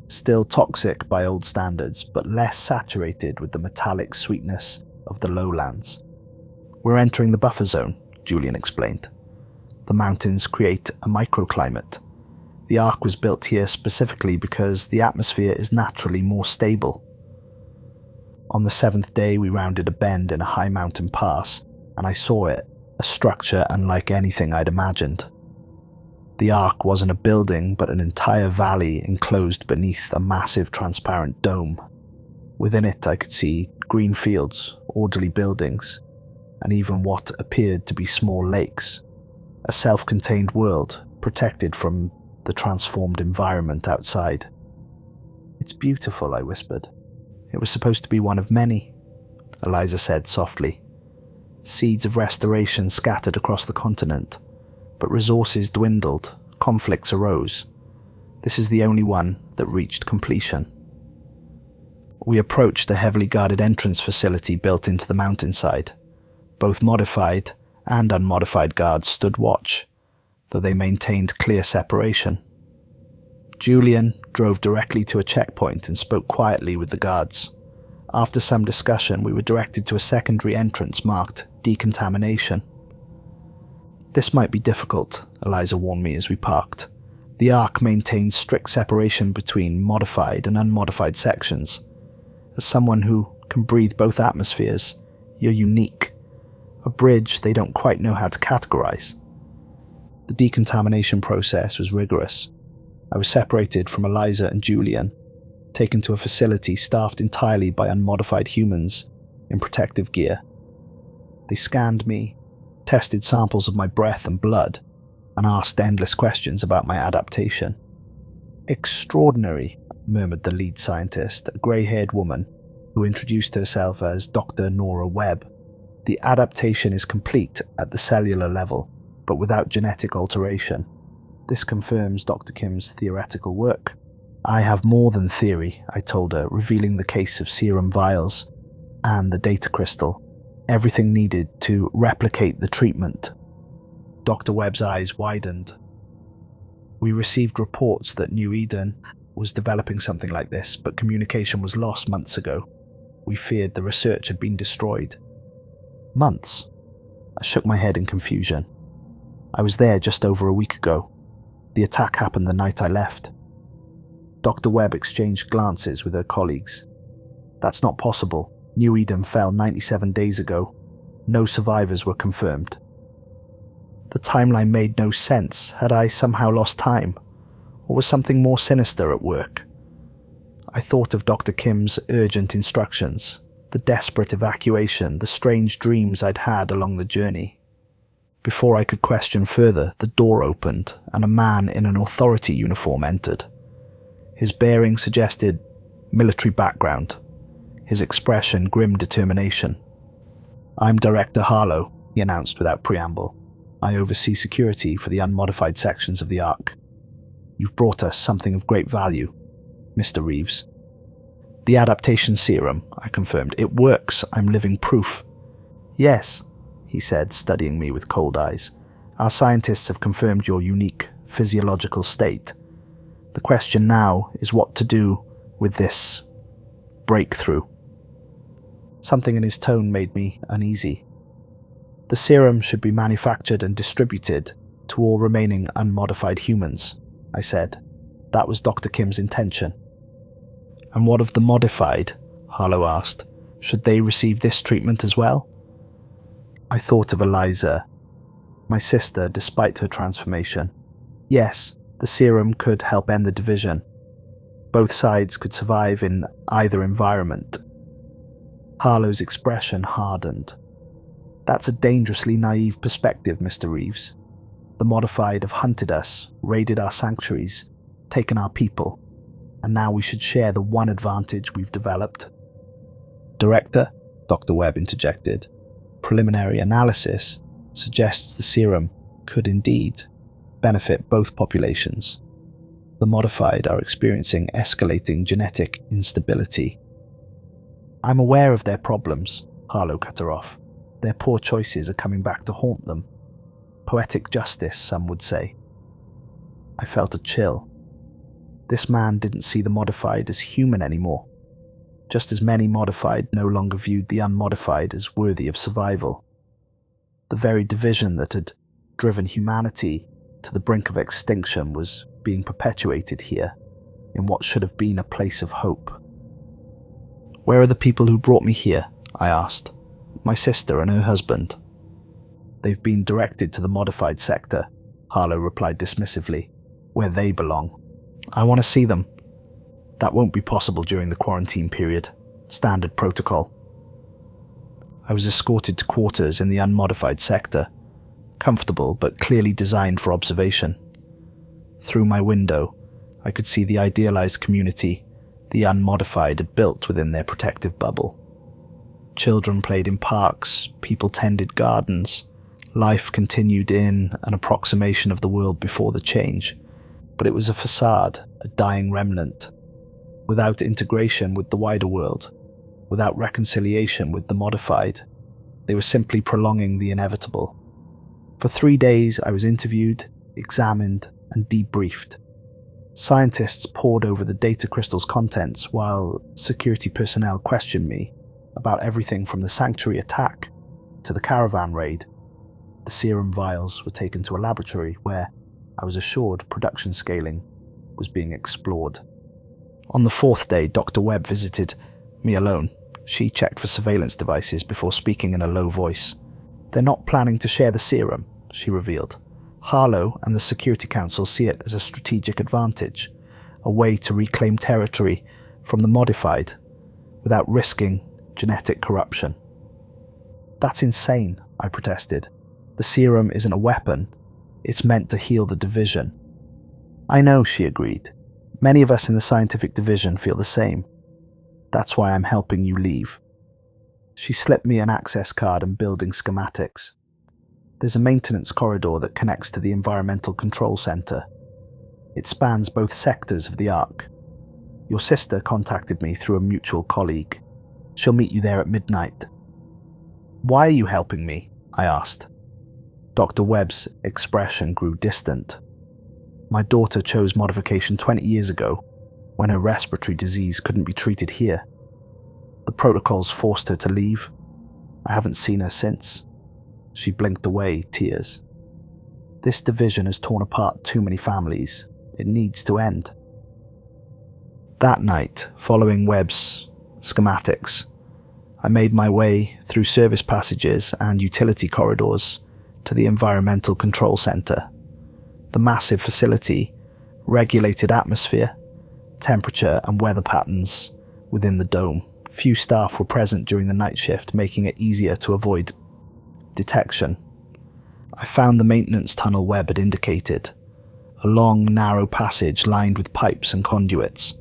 still toxic by old standards, but less saturated with the metallic sweetness of the lowlands. We're entering the buffer zone, Julian explained. The mountains create a microclimate. The Ark was built here specifically because the atmosphere is naturally more stable. On the 7th day, we rounded a bend in a high mountain pass, and I saw it, a structure unlike anything I'd imagined. The Ark wasn't a building, but an entire valley enclosed beneath a massive transparent dome. Within it, I could see green fields, orderly buildings, and even what appeared to be small lakes. A self-contained world, protected from the transformed environment outside. It's beautiful, I whispered. It was supposed to be one of many, Eliza said softly. Seeds of restoration scattered across the continent, but resources dwindled, conflicts arose. This is the only one that reached completion. We approached a heavily guarded entrance facility built into the mountainside. Both modified and unmodified guards stood watch, though they maintained clear separation. Julian drove directly to a checkpoint and spoke quietly with the guards. After some discussion, we were directed to a secondary entrance marked decontamination. This might be difficult, Eliza warned me as we parked. The Ark maintains strict separation between modified and unmodified sections. As someone who can breathe both atmospheres, you're unique. A bridge they don't quite know how to categorize. The decontamination process was rigorous. I was separated from Eliza and Julian, taken to a facility staffed entirely by unmodified humans in protective gear. They scanned me, tested samples of my breath and blood, and asked endless questions about my adaptation. Extraordinary, murmured the lead scientist, a grey-haired woman who introduced herself as Dr. Nora Webb. The adaptation is complete at the cellular level, but without genetic alteration. This confirms Dr. Kim's theoretical work. I have more than theory, I told her, revealing the case of serum vials and the data crystal. Everything needed to replicate the treatment. Dr. Webb's eyes widened. We received reports that New Eden was developing something like this, but communication was lost months ago. We feared the research had been destroyed. Months? I shook my head in confusion. I was there just over a week ago. The attack happened the night I left. Dr. Webb exchanged glances with her colleagues. That's not possible. New Eden fell 97 days ago. No survivors were confirmed. The timeline made no sense. Had I somehow lost time? Or was something more sinister at work? I thought of Dr. Kim's urgent instructions, the desperate evacuation, the strange dreams I'd had along the journey. Before I could question further, the door opened and a man in an authority uniform entered. His bearing suggested military background, his expression grim determination. I'm Director Harlow, he announced without preamble. I oversee security for the unmodified sections of the Ark. You've brought us something of great value, Mr. Reeves. The adaptation serum, I confirmed. It works. I'm living proof. Yes, he said, studying me with cold eyes. Our scientists have confirmed your unique physiological state. The question now is what to do with this breakthrough. Something in his tone made me uneasy. The serum should be manufactured and distributed to all remaining unmodified humans, I said. That was Dr. Kim's intention. And what of the modified? Harlow asked. Should they receive this treatment as well? I thought of Eliza, my sister, despite her transformation. Yes, the serum could help end the division. Both sides could survive in either environment. Harlow's expression hardened. That's a dangerously naive perspective, Mr. Reeves. The modified have hunted us, raided our sanctuaries, taken our people, and now we should share the one advantage we've developed. Director, Dr. Webb interjected. Preliminary analysis suggests the serum could indeed benefit both populations. The modified are experiencing escalating genetic instability. I'm aware of their problems, Harlow cut her off. Their poor choices are coming back to haunt them. Poetic justice, some would say. I felt a chill. This man didn't see the modified as human anymore, just as many modified no longer viewed the unmodified as worthy of survival. The very division that had driven humanity to the brink of extinction was being perpetuated here, in what should have been a place of hope. Where are the people who brought me here? I asked. My sister and her husband. They've been directed to the modified sector, Harlow replied dismissively, where they belong. I want to see them. That won't be possible during the quarantine period. Standard protocol. I was escorted to quarters in the unmodified sector, comfortable but clearly designed for observation. Through my window, I could see the idealized community the unmodified had built within their protective bubble. Children played in parks, people tended gardens. Life continued in an approximation of the world before the change, but it was a facade, a dying remnant. Without integration with the wider world, without reconciliation with the modified, they were simply prolonging the inevitable. For 3 days I was interviewed, examined, and debriefed. Scientists pored over the data crystal's contents while security personnel questioned me about everything from the sanctuary attack to the Caravan raid. The serum vials were taken to a laboratory where I was assured production scaling was being explored. On the 4th day, Dr. Webb visited me alone. She checked for surveillance devices before speaking in a low voice. They're not planning to share the serum, she revealed. Harlow and the Security Council see it as a strategic advantage, a way to reclaim territory from the modified without risking genetic corruption. That's insane, I protested. The serum isn't a weapon. It's meant to heal the division. I know, she agreed. Many of us in the scientific division feel the same. That's why I'm helping you leave. She slipped me an access card and building schematics. There's a maintenance corridor that connects to the environmental control center. It spans both sectors of the Ark. Your sister contacted me through a mutual colleague. She'll meet you there at midnight. Why are you helping me? I asked. Dr. Webb's expression grew distant. My daughter chose modification 20 years ago, when her respiratory disease couldn't be treated here. The protocols forced her to leave. I haven't seen her since. She blinked away, tears. This division has torn apart too many families. It needs to end. That night, following Webb's schematics, I made my way through service passages and utility corridors to the Environmental Control Center. The massive facility regulated atmosphere, temperature and weather patterns within the dome. Few staff were present during the night shift, making it easier to avoid detection. I found the maintenance tunnel Webb had indicated, a long, narrow passage lined with pipes and conduits.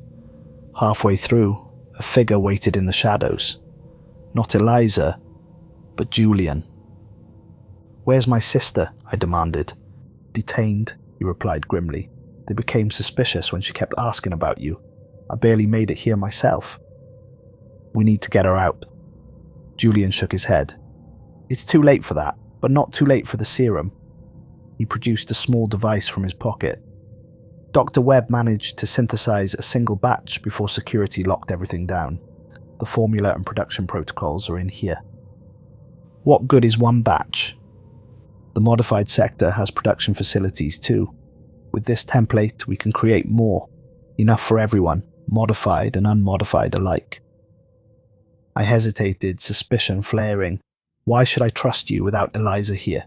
Halfway through, a figure waited in the shadows. Not Eliza, but Julian. Where's my sister? I demanded. Detained, he replied grimly. They became suspicious when she kept asking about you. I barely made it here myself. We need to get her out. Julian shook his head. It's too late for that, but not too late for the serum. He produced a small device from his pocket. Dr. Webb managed to synthesize a single batch before security locked everything down. The formula and production protocols are in here. What good is one batch? The modified sector has production facilities too. With this template, we can create more, enough for everyone, modified and unmodified alike. I hesitated, suspicion flaring. Why should I trust you without Eliza here?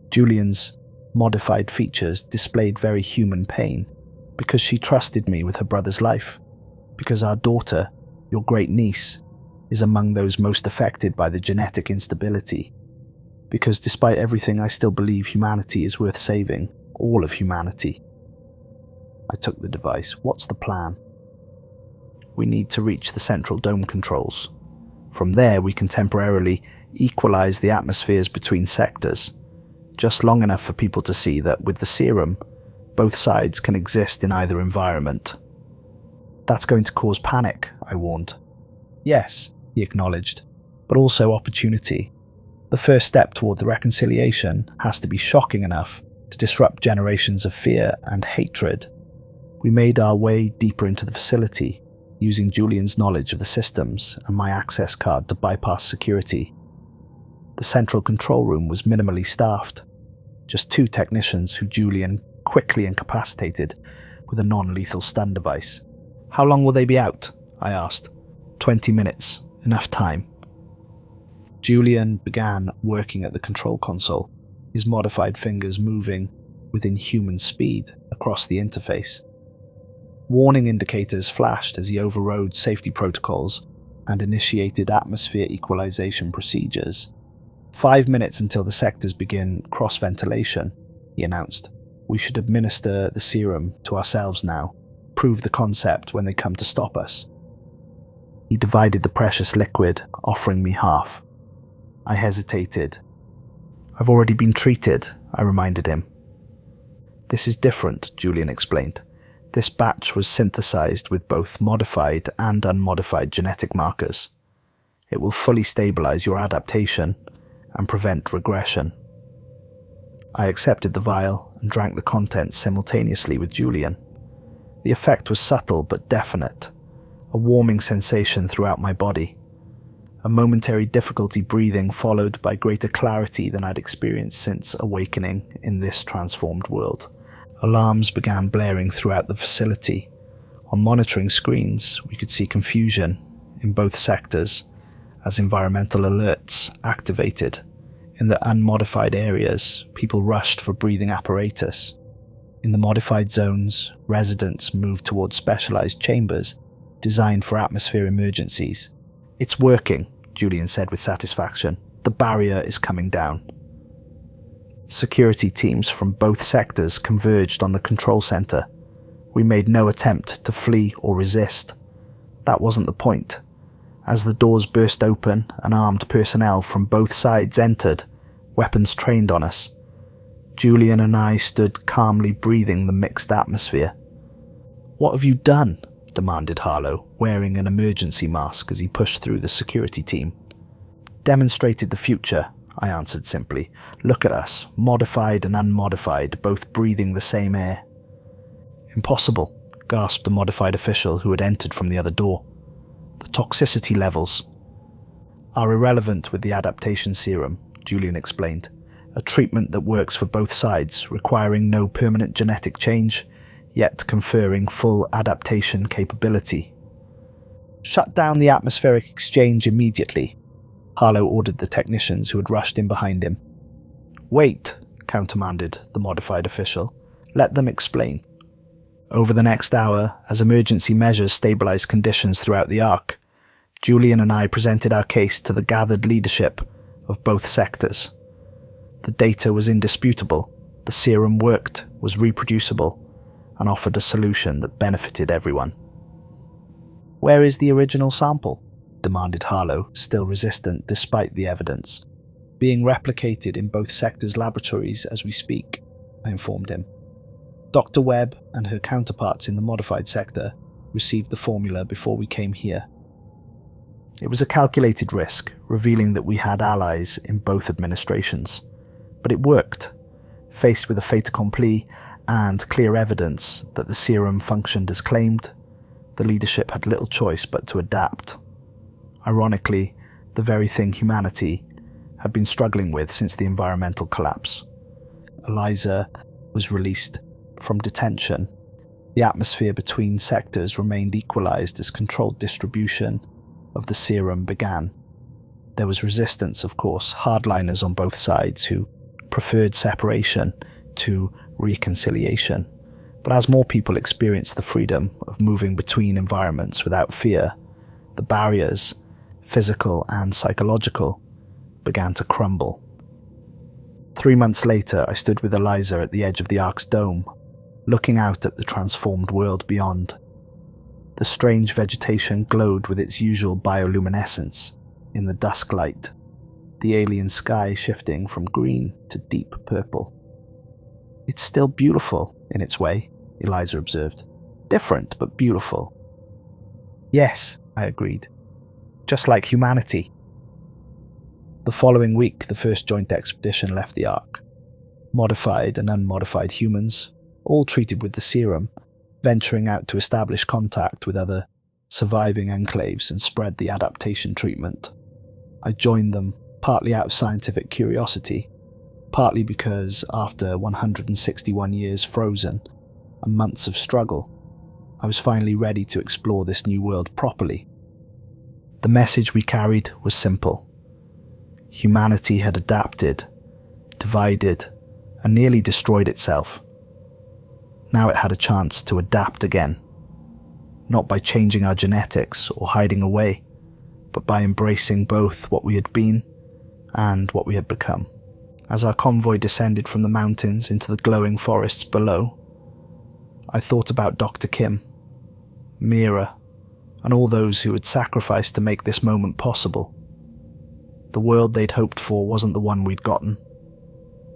Julian's modified features displayed very human pain, because she trusted me with her brother's life, because our daughter, your great niece, is among those most affected by the genetic instability, because despite everything I still believe humanity is worth saving, all of humanity. I took the device. What's the plan? We need to reach the central dome controls. From there we can temporarily equalize the atmospheres between sectors, just long enough for people to see that with the serum, both sides can exist in either environment. That's going to cause panic, I warned. Yes, he acknowledged, but also opportunity. The first step toward the reconciliation has to be shocking enough to disrupt generations of fear and hatred. We made our way deeper into the facility, using Julian's knowledge of the systems and my access card to bypass security. The central control room was minimally staffed, just 2 technicians who Julian quickly incapacitated with a non-lethal stun device. How long will they be out? I asked. 20 minutes, enough time. Julian began working at the control console, his modified fingers moving within human speed across the interface. Warning indicators flashed as he overrode safety protocols and initiated atmosphere equalization procedures. 5 minutes until the sectors begin cross-ventilation, he announced. We should administer the serum to ourselves now, prove the concept when they come to stop us. He divided the precious liquid, offering me half. I hesitated. I've already been treated, I reminded him. This is different, Julian explained. This batch was synthesized with both modified and unmodified genetic markers. It will fully stabilize your adaptation and prevent regression. I accepted the vial and drank the contents simultaneously with Julian. The effect was subtle but definite, a warming sensation throughout my body. A momentary difficulty breathing followed by greater clarity than I'd experienced since awakening in this transformed world. Alarms began blaring throughout the facility. On monitoring screens, we could see confusion in both sectors as environmental alerts activated. In the unmodified areas, people rushed for breathing apparatus. In the modified zones, residents moved towards specialized chambers designed for atmosphere emergencies. It's working, Julian said with satisfaction. The barrier is coming down. Security teams from both sectors converged on the control center. We made no attempt to flee or resist. That wasn't the point. As the doors burst open and armed personnel from both sides entered, weapons trained on us. Julian and I stood calmly breathing the mixed atmosphere. What have you done? Demanded Harlow, wearing an emergency mask as he pushed through the security team. Demonstrated the future, I answered simply. Look at us, modified and unmodified, both breathing the same air. Impossible, gasped a modified official who had entered from the other door. The toxicity levels are irrelevant with the adaptation serum, Julian explained. A treatment that works for both sides, requiring no permanent genetic change, yet conferring full adaptation capability. Shut down the atmospheric exchange immediately, Harlow ordered the technicians who had rushed in behind him. Wait, countermanded the modified official. Let them explain. Over the next hour, as emergency measures stabilized conditions throughout the Ark, Julian and I presented our case to the gathered leadership of both sectors. The data was indisputable, the serum worked, was reproducible, and offered a solution that benefited everyone. Where is the original sample? Demanded Harlow, still resistant despite the evidence. Being replicated in both sectors' laboratories as we speak, I informed him. Dr. Webb and her counterparts in the modified sector received the formula before we came here. It was a calculated risk, revealing that we had allies in both administrations. But it worked. Faced with a fait accompli and clear evidence that the serum functioned as claimed, the leadership had little choice but to adapt. Ironically, the very thing humanity had been struggling with since the environmental collapse. Eliza was released from detention. The atmosphere between sectors remained equalized as controlled distribution of the serum began. There was resistance, of course, hardliners on both sides who preferred separation to reconciliation. But as more people experienced the freedom of moving between environments without fear, the barriers, physical and psychological, began to crumble. 3 months later, I stood with Eliza at the edge of the Ark's dome, looking out at the transformed world beyond. The strange vegetation glowed with its usual bioluminescence in the dusk light, the alien sky shifting from green to deep purple. "It's still beautiful in its way," Eliza observed. "Different, but beautiful." "Yes," I agreed. "Just like humanity." The following week, the first joint expedition left the Ark. Modified and unmodified humans, all treated with the serum, venturing out to establish contact with other surviving enclaves and spread the adaptation treatment. I joined them, partly out of scientific curiosity, partly because after 161 years frozen and months of struggle, I was finally ready to explore this new world properly. The message we carried was simple. Humanity had adapted, divided, and nearly destroyed itself. Now it had a chance to adapt again, not by changing our genetics or hiding away, but by embracing both what we had been and what we had become. As our convoy descended from the mountains into the glowing forests below, I thought about Dr. Kim, Mira, and all those who had sacrificed to make this moment possible. The world they'd hoped for wasn't the one we'd gotten.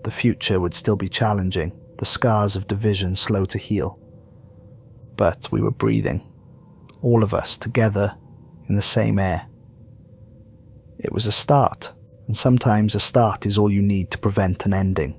The future would still be challenging, the scars of division slow to heal. But we were breathing, all of us together in the same air. It was a start, and sometimes a start is all you need to prevent an ending.